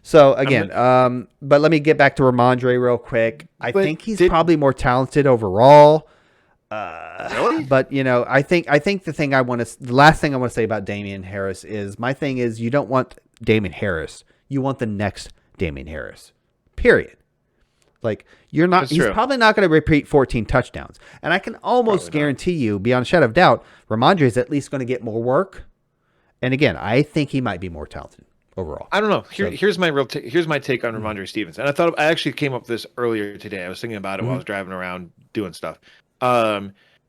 So again, but let me get back to Ramondre real quick. I think he's probably more talented overall.
Really?
But I think the last thing I want to say about Damian Harris is my thing is you don't want Damian Harris. You want the next Damian Harris. Period. Like he's probably not going to repeat 14 touchdowns. And I can almost guarantee you, beyond a shadow of doubt, Ramondre is at least going to get more work. And again, I think he might be more talented overall.
I don't know. Here's my take on Ramondre Stevenson. And I actually came up with this earlier today. I was thinking about it while I was driving around doing stuff.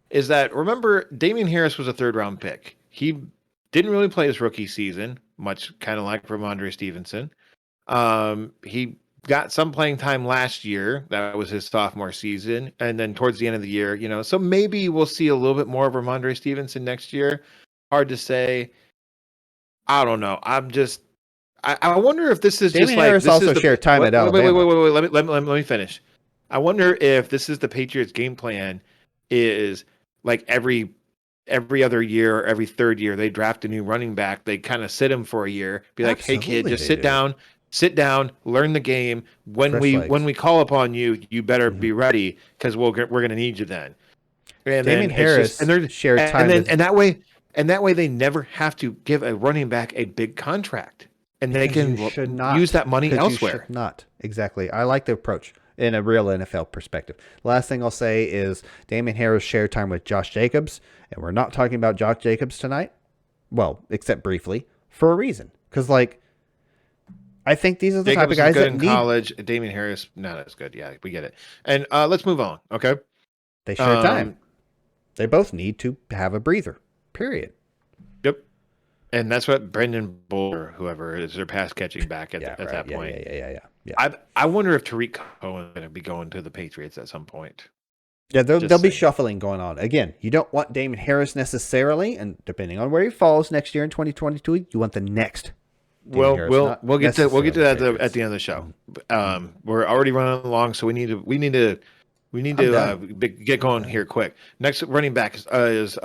Is that, remember, Damian Harris was a 3rd-round pick. He didn't really play his rookie season, much kind of like Ramondre Stevenson. He got some playing time last year. That was his sophomore season. And then towards the end of the year, so maybe we'll see a little bit more of Ramondre Stevenson next year. Hard to say. I don't know. I wonder if this is
Damian
just like
Harris also shared time at Alabama.
Wait. Let me finish. I wonder if this is the Patriots' game plan. Is like every other year or every 3rd year they draft a new running back. They kind of sit him for a year. Be like, hey kid, just sit down, learn the game. When we call upon you, you better be ready because we're going to need you then. And
Damian Harris shared time,
and that way they never have to give a running back a big contract, and they can use that money elsewhere.
Not exactly. I like the approach in a real NFL perspective. Last thing I'll say is Damian Harris shared time with Josh Jacobs, and we're not talking about Josh Jacobs tonight. Well, except briefly for a reason, because I think these are the type of guys that
in college. Damian Harris, not as good. Yeah, we get it. And let's move on. Okay,
they share time. They both need to have a breather. Period.
Yep. And that's what Brendan Buller, whoever is their pass catching back at that point. Yeah. I wonder if Tariq Cohen is going to be going to the Patriots at some point.
Yeah, there'll be shuffling going on. Again, you don't want Damian Harris necessarily, and depending on where he falls next year in 2022, you want the next.
We'll get to that at the end of the show. We're already running along, so we need to get going here quick. Next running back is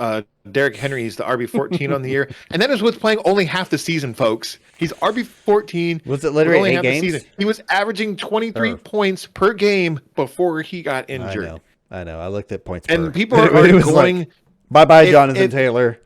Derrick Henry. He's the RB14 on the year, and that is what's playing only half the season, folks. He's RB14.
Was it literally
only
8 games?
He was averaging 23 points per game before he got injured.
I know. I looked at points,
and people are going.
Bye, Jonathan Taylor.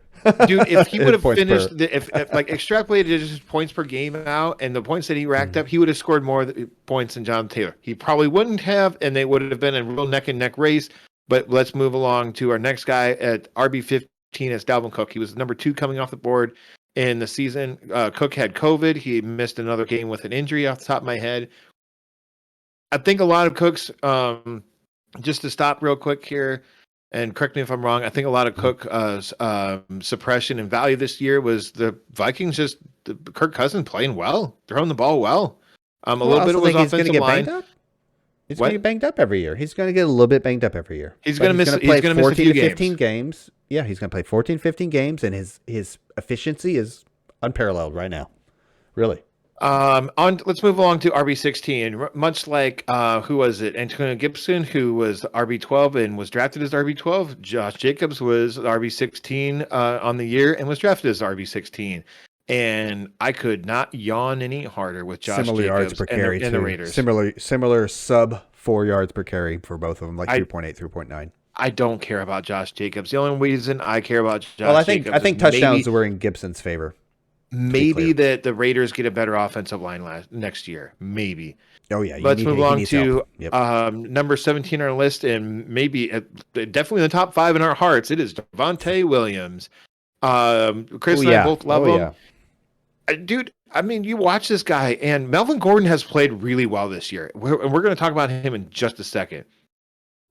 Dude, if he would have
Points
finished,
per.
if like extrapolated his points per game out and the points that he racked up, he would have scored more points than Jonathan Taylor. He probably wouldn't have, and they would have been a real neck and neck race. But let's move along to our next guy at RB15 is Dalvin Cook. He was number 2 coming off the board in the season. Cook had COVID. He missed another game with an injury off the top of my head. I think a lot of Cook's, just to stop real quick here, and correct me if I'm wrong, I think a lot of Cook suppression and value this year was the Vikings Kirk Cousins playing well, throwing the ball well. A little bit of his offensive line.
He's going to get banged up every year. He's going to get a little bit banged up every year.
He's going to miss.
He's going to play 14
to
15 games. Yeah, he's going to play 14, 15 games, and his efficiency is unparalleled right now. Really.
Let's move along to RB16. Much like who was it? Antoine Gibson, who was RB12 and was drafted as RB12. Josh Jacobs was RB16 on the year and was drafted as RB16. And I could not yawn any harder with Josh
similar
Jacobs
yards per carry
and the Raiders.
Similar sub 4 yards per carry for both of them, like 3.8, 3.9.
I don't care about Josh Jacobs. The only reason I care about Josh Jacobs,
I think touchdowns were in Gibson's favor.
Maybe that the Raiders get a better offensive line next year. Maybe.
Oh, yeah.
Let's move along to number 17 on our list, and maybe definitely in the top 5 in our hearts. It is Devontae Williams. Chris and I both love him. Yeah. Dude, I mean, you watch this guy, and Melvin Gordon has played really well this year. We're going to talk about him in just a second.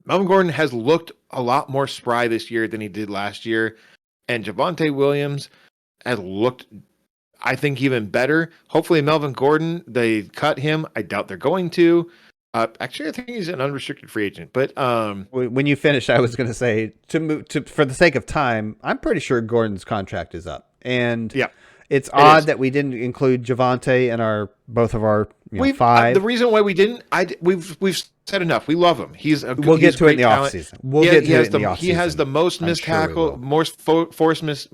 Melvin Gordon has looked a lot more spry this year than he did last year, and Devontae Williams has looked, I think, even better. Hopefully, Melvin Gordon, they cut him. I doubt they're going to. Actually, I think he's an unrestricted free agent. But
when you finish, I was going to say for the sake of time, I'm pretty sure Gordon's contract is up, and it's odd that we didn't include Javonte in both of our 5.
The reason why we didn't, we've said enough. We love him.
We'll get to it in the offseason.
He has the most missed tackle, most forced missed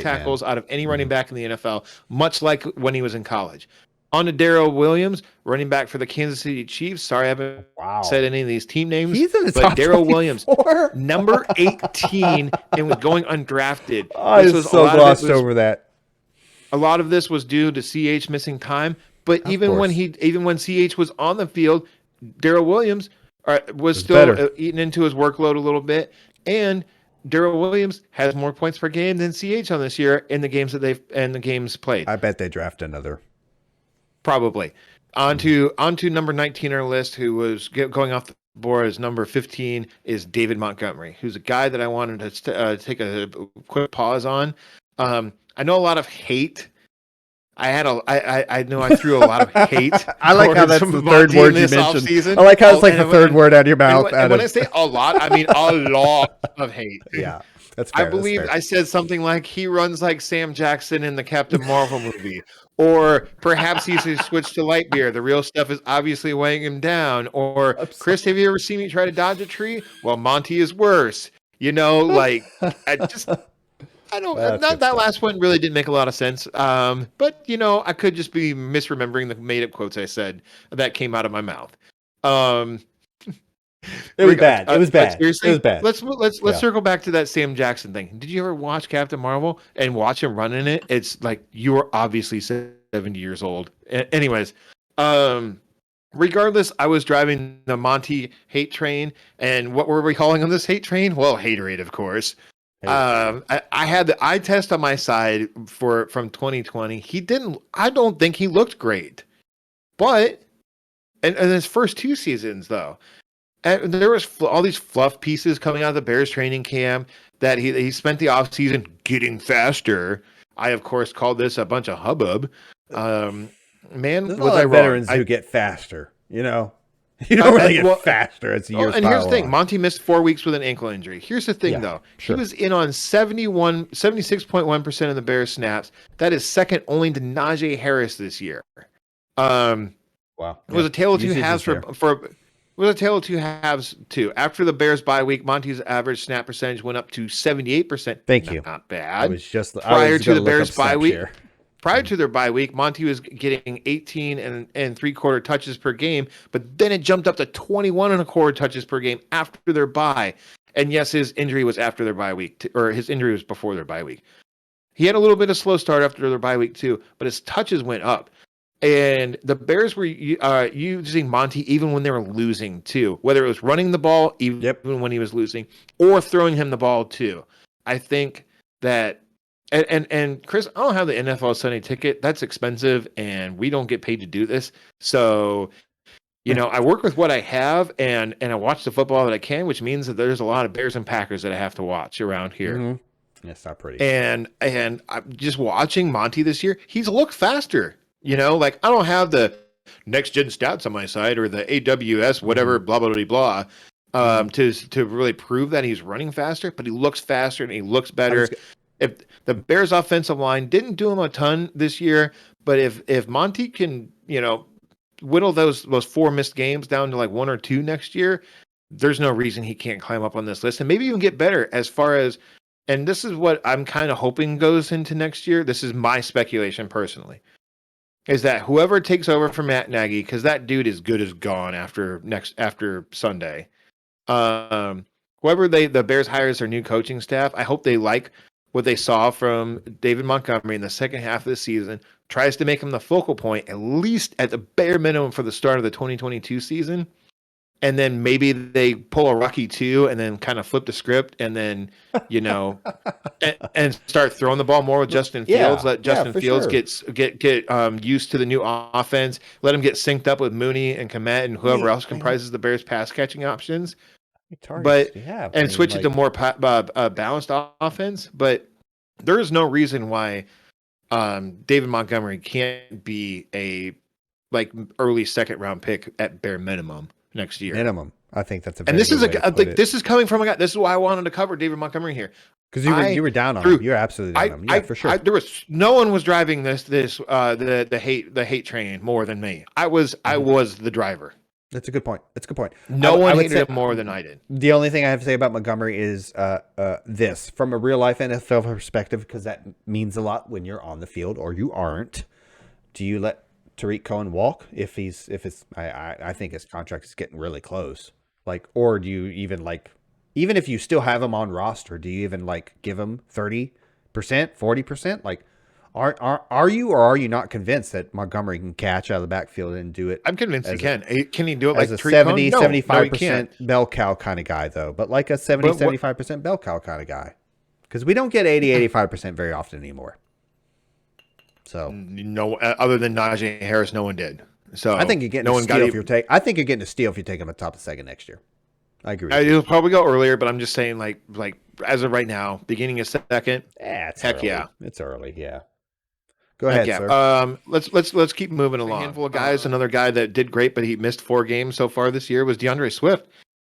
tackles out of any running back in the NFL, much like when he was in college. On to Daryl Williams, running back for the Kansas City Chiefs. Sorry, I haven't said any of these team names.
He's in the
but
top
Daryl
24.
Williams, number 18, and was going undrafted.
I was so glossed over that.
A lot of this was due to CH missing time, but even when CH was on the field, Daryl Williams was still eating into his workload a little bit, and Daryl Williams has more points per game than CH on this year in the games the games played.
I bet they draft another.
Probably. On to number 19 on our list, who was going off the board as number 15 is David Montgomery, who's a guy that I wanted to take a quick pause on. I know a lot of hate. I know I threw a lot of hate.
I like how that's the third word you mentioned. I like how it's like the third word out of your mouth.
And when I say a lot, I mean a lot of hate.
Yeah, that's fair.
I believe I said something like he runs like Sam Jackson in the Captain Marvel movie. Or perhaps he's switched to light beer. The real stuff is obviously weighing him down. Or, Chris, have you ever seen me try to dodge a tree? Well, Monty is worse. Like, I don't. That last one really didn't make a lot of sense. But I could just be misremembering the made-up quotes I said that came out of my mouth.
It was bad. It was bad.
Seriously,
it was bad.
Let's circle back to that Sam Jackson thing. Did you ever watch Captain Marvel and watch him run in it? It's like you were obviously 70 years old. Anyways, regardless, I was driving the Monty hate train, and what were we calling on this hate train? Well, Haterade, of course. I had the eye test on my side from 2020. I don't think he looked great, but and his first 2 seasons though. And there was all these fluff pieces coming out of the Bears training camp that he spent the offseason getting faster. I, of course, called this a bunch of hubbub. Man,
there's
was I wrong?
Veterans who get faster, You don't really get faster as the years
And here's the thing. Monty missed 4 weeks with an ankle injury. Here's the thing, though. Sure. He was in on 76.1% of the Bears snaps. That is second only to Najee Harris this year.
Wow.
It was a tale of two halves It was a tale of two halves, too. After the Bears bye week, Monty's average snap percentage went up to 78%.
Thank you.
Not bad.
Prior to
the Bears bye week, prior to their bye week, Monty was getting 18 and 3/4 touches per game, but then it jumped up to 21 and 1/4 touches per game after their bye. And yes, his injury was after their bye week, or his injury was before their bye week. He had a little bit of slow start after their bye week too, but his touches went up. And the Bears were using Monty even when they were losing too, whether it was running the ball even when he was losing, or throwing him the ball too. I think that, and Chris, I don't have the NFL Sunday ticket. That's expensive, and we don't get paid to do this. So, I work with what I have, and I watch the football that I can, which means that there's a lot of Bears and Packers that I have to watch around here.
Mm-hmm. That's not pretty.
And I'm just watching Monty this year. He's looked faster. Like I don't have the next gen stats on my side or the AWS whatever blah blah blah blah to really prove that he's running faster, but he looks faster and he looks better. If the Bears offensive line didn't do him a ton this year, but if Monty can, whittle those 4 missed games down to like 1 or 2 next year, there's no reason he can't climb up on this list and maybe even get better as far as, and this is what I'm kind of hoping goes into next year. This is my speculation personally. Is that whoever takes over from Matt Nagy, because that dude is good as gone after Sunday. Whoever the Bears hires their new coaching staff, I hope they like what they saw from David Montgomery in the second half of the season, tries to make him the focal point, at least at the bare minimum for the start of the 2022 season. And then maybe they pull a Rocky 2 and then kind of flip the script and then, and start throwing the ball more with Justin Fields. Let Justin Fields get used to the new offense. Let him get synced up with Mooney and Komet and whoever else comprises the Bears' pass catching options. Switch it to more balanced offense. But there is no reason why David Montgomery can't be a early second round pick at bare minimum next year.
Minimum. I think that's a
very this is this is coming from a guy. This is why I wanted to cover David Montgomery here.
Because you were down on him. You're absolutely down on him. Yeah, for sure.
There was no one was driving the hate train more than me. I was the driver.
That's a good point.
No one hated him more than I did.
The only thing I have to say about Montgomery is this, from a real life NFL perspective, because that means a lot when you're on the field or you aren't. Do you let Tariq Cohen walk if I think his contract is getting really close? Or do you even if you still have him on roster, do you even give him 30%, 40%? Are you or are you not convinced that Montgomery can catch out of the backfield and do it?
I'm convinced he can. Can he do it
as a 70, 75% bell cow kind of guy, though? But like a 70, 75% bell cow kind of guy. Because we don't get 80, 85% very often anymore. So
no, other than Najee Harris, no one did. So
I think you're getting a steal if you're taking. I think you're getting a steal if you take him at top of the second next year. I agree.
He'll probably go earlier, but I'm just saying, like as of right now, beginning of second.
It's
heck
early.
Yeah,
it's early. Yeah. Go ahead,
sir. Let's keep moving along. A handful of guys. Another guy that did great, but he missed 4 games so far this year was DeAndre Swift.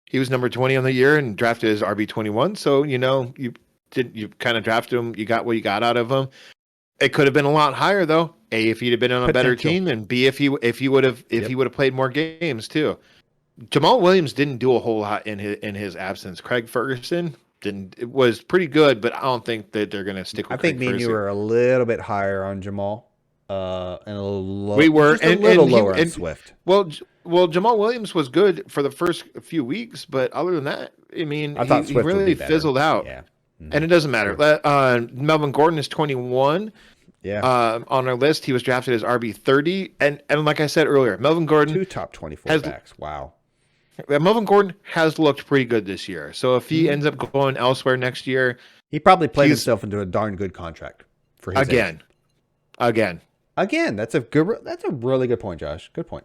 He was number 20 on the year and drafted as RB21. So you kind of drafted him. You got what you got out of him. It could have been a lot higher though. A, if he'd have been on a better team, and B, if he would have played more games too. Jamal Williams didn't do a whole lot in his absence. Craig Ferguson was pretty good, but I don't think that they're going to stick with
I think me and you were a little bit higher on Jamal, and a little lower.
We were
a little lower on Swift.
Well, Jamal Williams was good for the first few weeks, but other than that, I mean, he really fizzled out.
Yeah.
And it doesn't matter. Melvin Gordon is 21.
Yeah.
On our list, he was drafted as RB30, and like I said earlier, Melvin Gordon
2 top 24 backs. Wow.
Melvin Gordon has looked pretty good this year. So if he ends up going elsewhere next year,
he probably played himself into a darn good contract for his age.
Again.
That's a really good point, Josh. Good point.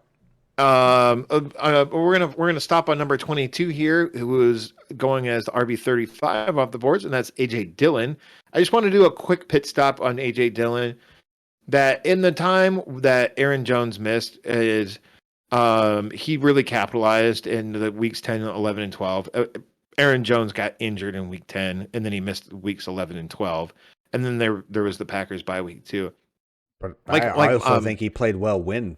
We're gonna stop on number 22 here, who is going as RB35 off the boards, and that's AJ Dillon. I just want to do a quick pit stop on AJ Dillon. That in the time that Aaron Jones missed is, he really capitalized in the weeks 10, 11, and 12. Aaron Jones got injured in week 10, and then he missed weeks 11 and 12, and then there was the Packers bye week too.
But I also think he played well when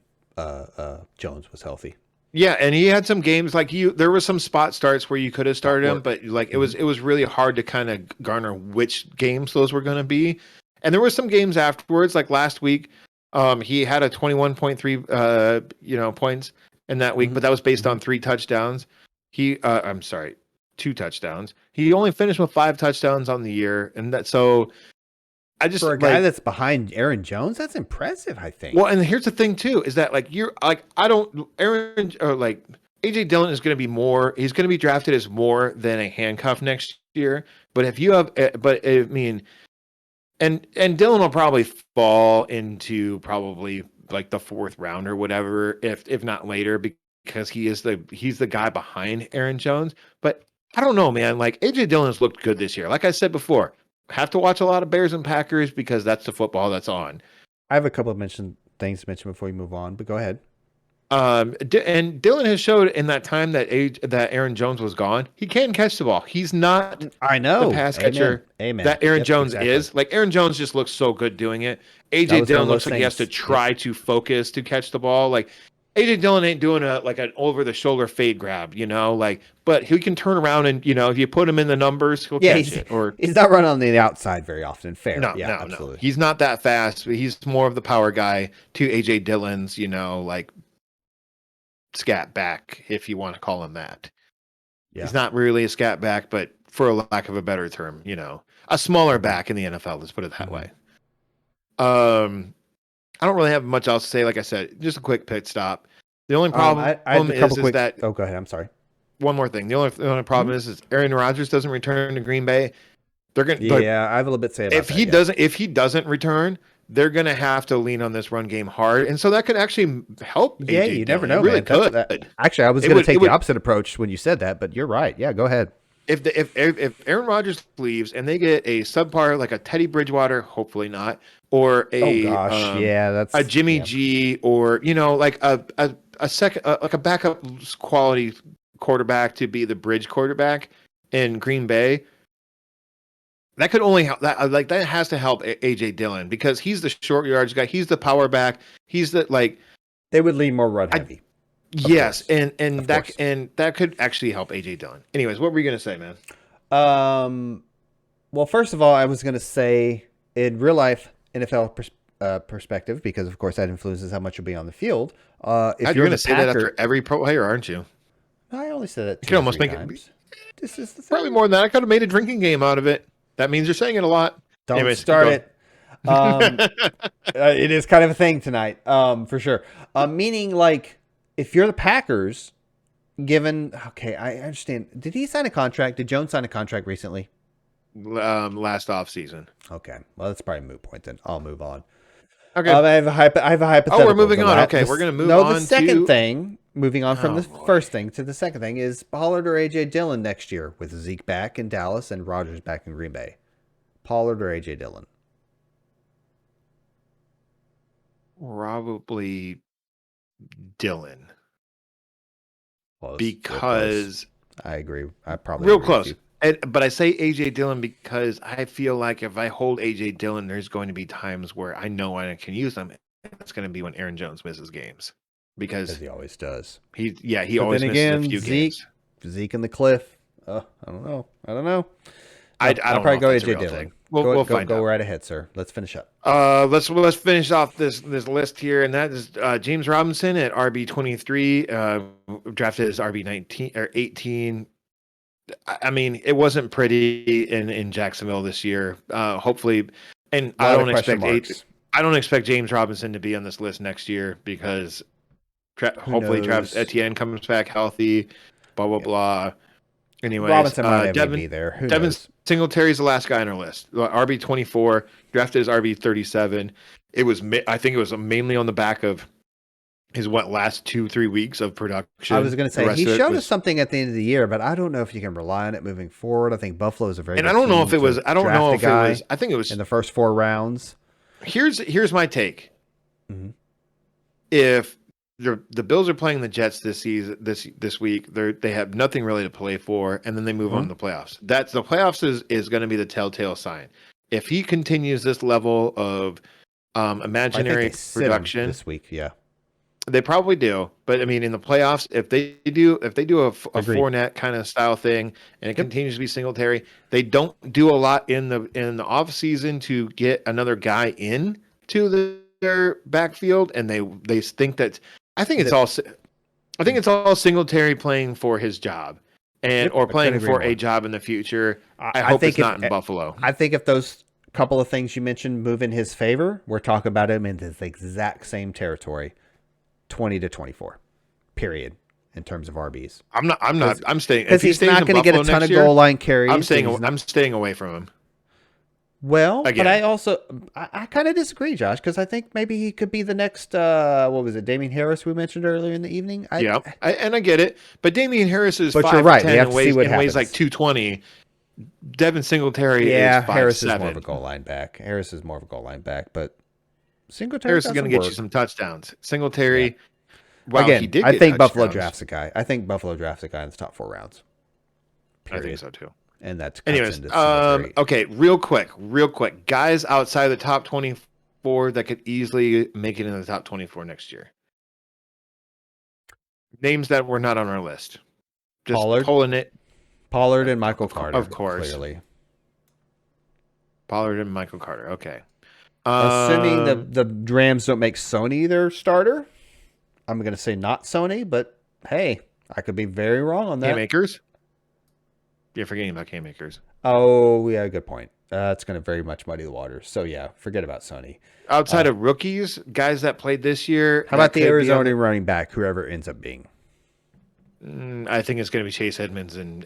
Jones was healthy.
Yeah, and he had some games there was some spot starts where you could have started him, but it was really hard to kind of garner which games those were going to be. And there were some games afterwards, like last week, he had a 21.3 points in that week, but that was based on 3 touchdowns. I'm sorry, 2 touchdowns. He only finished with 5 touchdowns on the year, and that so I just
For a guy that's behind Aaron Jones, that's impressive, I think.
Well, and here's the thing too, is that like you're like I don't Aaron or like AJ Dillon is going to be more. He's going to be drafted as more than a handcuff next year. But if you have, but I mean, and Dillon will probably fall into probably like the 4th round or whatever, if not later, because he's the guy behind Aaron Jones. But I don't know, man. Like AJ Dillon has looked good this year. Like I said before, have to watch a lot of Bears and Packers because that's the football that's on.
I have a couple of things to mention before you move on, but go ahead.
And Dillon has showed in that time that Aaron Jones was gone, he can catch the ball. He's not the pass catcher that Aaron Jones is. Like Aaron Jones just looks so good doing it. AJ Dillon looks like he has to try to focus to catch the ball. Like AJ Dillon ain't doing an over the shoulder fade grab, but he can turn around and if you put him in the numbers, he'll catch it. Or
he's not running on the outside very often. Fair.
No, absolutely. No. He's not that fast. He's more of the power guy to AJ Dillon's, scat back, if you want to call him that. Yeah. He's not really a scat back, but for a lack of a better term, a smaller back in the NFL, let's put it that way. I don't really have much else to say. Like I said, just a quick pit stop. The only problem is that.
Oh, go ahead. I'm sorry.
One more thing. The only problem is Aaron Rodgers doesn't return to Green Bay. They're gonna.
I have a little bit to say about
that. If he doesn't return, they're gonna have to lean on this run game hard, and so that could actually help.
Yeah,
AJ
you never know.
It really could.
Actually, I was going to take the opposite approach when you said that, but you're right. Yeah, go ahead.
If Aaron Rodgers leaves and they get a subpar like a Teddy Bridgewater, hopefully not, or that's a Jimmy G, or like a second like a backup quality quarterback to be the bridge quarterback in Green Bay. That could only help. That has to help AJ Dillon because he's the short yards guy. He's the power back. He's the
They would lean more run heavy.
Yes, and that could actually help AJ Dillon. Anyways, what were you gonna say, man?
Well, first of all, I was gonna say in real life NFL perspective, because of course that influences how much you'll be on the field. If you're
gonna say that after every pro player, aren't you?
I only said that.
You can almost make it. This is probably more than that. I could have made a drinking game out of it. That means you're saying it a lot.
Don't start it. It is kind of a thing tonight, for sure. Meaning, like, if you're the Packers, I understand. Did he sign a contract? Did Jones sign a contract recently?
Last off season.
Okay, well, that's probably a moot point then. I'll move on.
Okay.
I have a hypothetical.
Oh, we're moving on. Okay, we're gonna move on.
No, the second thing. Moving on from the first thing to the second thing is Pollard or AJ Dillon next year with Zeke back in Dallas and Rodgers back in Green Bay. Pollard or AJ Dillon?
Probably Dillon.
Close.
Because
I agree. I probably
real close. But I say AJ Dillon because I feel like if I hold AJ Dillon, there's going to be times where I know I can use them. It's going to be when Aaron Jones misses games. Because
he always does.
He always misses a few games.
Zeke and the cliff. I don't know.
I'll
probably go AJ Dillon.
We'll find out.
Go right ahead, sir. Let's finish up.
Let's finish off this list here, and that is James Robinson at RB23, drafted as RB19 or 18. I mean, it wasn't pretty in Jacksonville this year. Hopefully, and I don't expect James Robinson to be on this list next year because hopefully Travis Etienne comes back healthy. Blah blah blah. Anyways,
Robinson might be there.
Devin Singletary is the last guy on our list. RB24, drafted as RB37. I think it was mainly on the back of his last 2-3 weeks of production.
I was going to say he showed us something at the end of the year, but I don't know if you can rely on it moving forward. I think Buffalo is a very good
I don't know if it was. I don't know if it was. I think it was
in the first 4 rounds.
Here's my take.
Mm-hmm.
If the Bills are playing the Jets this week, they have nothing really to play for, and then they move on to the playoffs. That's the playoffs is going to be the telltale sign. If he continues this level of imaginary production
this week, yeah.
They probably do, but I mean, in the playoffs, if they do a Fournette kind of style thing, and it continues to be Singletary, they don't do a lot in the off season to get another guy in to their backfield, and they think that I think it's all Singletary playing for his job, or playing
agree
for
more.
a job in the future. I
I
hope
think
it's not in Buffalo.
I think if those couple of things you mentioned move in his favor, we're talking about him in the exact same territory, 20 to 24, period, in terms of RBs.
I'm not. I'm staying
Because he's not going to get a ton of goal line carries.
I'm staying away from him.
Well,
Again.
but I kind of disagree, Josh, because I think maybe he could be the next, what was it, Damian Harris we mentioned earlier in the evening?
I get it. But Damian Harris is 5'10"
you're right.
and weighs like 220. Devin Singletary is 5'7".
Harris is more of a goal line back. But Singletary
Harris is going to get you some touchdowns. Singletary,
again, I think Buffalo drafts a guy. I think Buffalo drafts a guy in the top 4 rounds.
Period. I think so too.
And that's
anyways. Okay, real quick, guys outside the top 24 that could easily make it in the top 24 next year. Names that were not on our list. Just pulling it.
Pollard and Michael Carter,
of course.
Clearly.
Pollard and Michael Carter. Okay.
Assuming the Rams don't make Sony their starter, I'm going to say not Sony, but hey, I could be very wrong on that.
K-Makers? You're forgetting about K-Makers.
Oh, yeah, good point. It's going to very much muddy the waters. So, yeah, forget about Sony.
Outside of rookies, guys that played this year.
How about the Arizona running back, whoever ends up being?
I think it's going to be Chase Edmonds and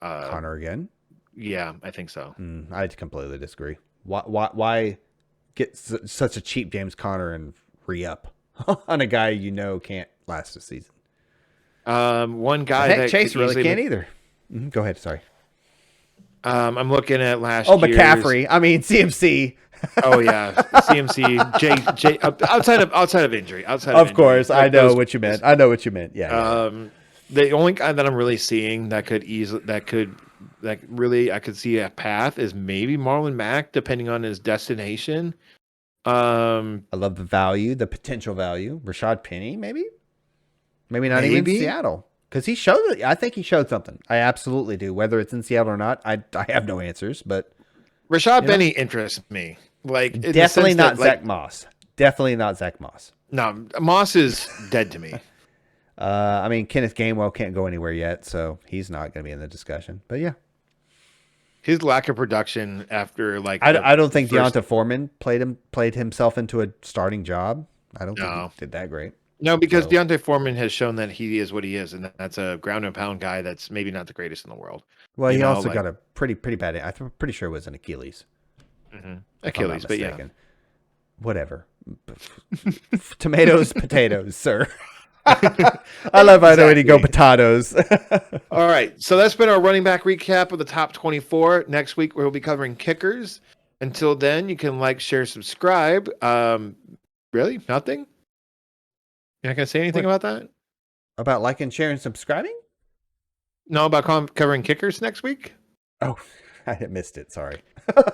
Connor again?
Yeah, I think so.
I completely disagree. Why get such a cheap James Conner and re-up on a guy can't last a season?
One guy that
Chase really can't either. Go ahead. Sorry.
I'm looking at last.
McCaffrey. I mean CMC.
Oh yeah, CMC. J. Outside of injury.
Of course, I know what you meant. Yeah.
The only guy that I'm really seeing I could see a path is maybe Marlon Mack, depending on his destination.
I love the potential value. Rashad Penny, maybe not even Seattle. Because I think he showed something. I absolutely do. Whether it's in Seattle or not, I have no answers. But
Rashad Penny interests me. Like
definitely not Zach Moss. Definitely not Zach Moss.
No, Moss is dead to me.
I mean, Kenneth Gainwell can't go anywhere yet, so he's not going to be in the discussion. But yeah,
his lack of production after
I don't think Deonta Foreman played himself into a starting job. I don't think he did that great.
No, because Deontay Foreman has shown that he is what he is, and that's a ground and pound guy that's maybe not the greatest in the world.
Well, he also got a pretty bad. I'm pretty sure it was an Achilles.
Mm-hmm. Achilles, but yeah,
whatever. Tomatoes, potatoes, sir. I love how I know when you go potatoes.
All right, so that's been our running back recap of the top 24. Next week we'll be covering kickers. Until then, you can like, share, subscribe. Really, nothing. You're not going to say anything about that?
About liking, sharing, subscribing?
No, about covering kickers next week?
Oh, I missed it. Sorry.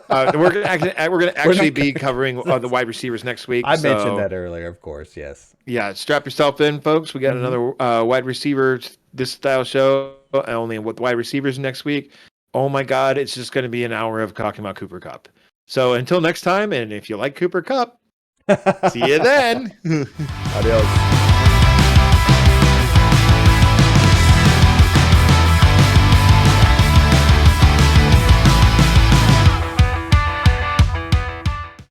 We're going to actually be covering the wide receivers next week.
I mentioned that earlier, of course. Yes.
Yeah, strap yourself in, folks. We got another wide receiver this style show, only with wide receivers next week. Oh my God, it's just going to be an hour of talking about Cooper Kupp. So until next time, and if you like Cooper Kupp, see you then.
Adios.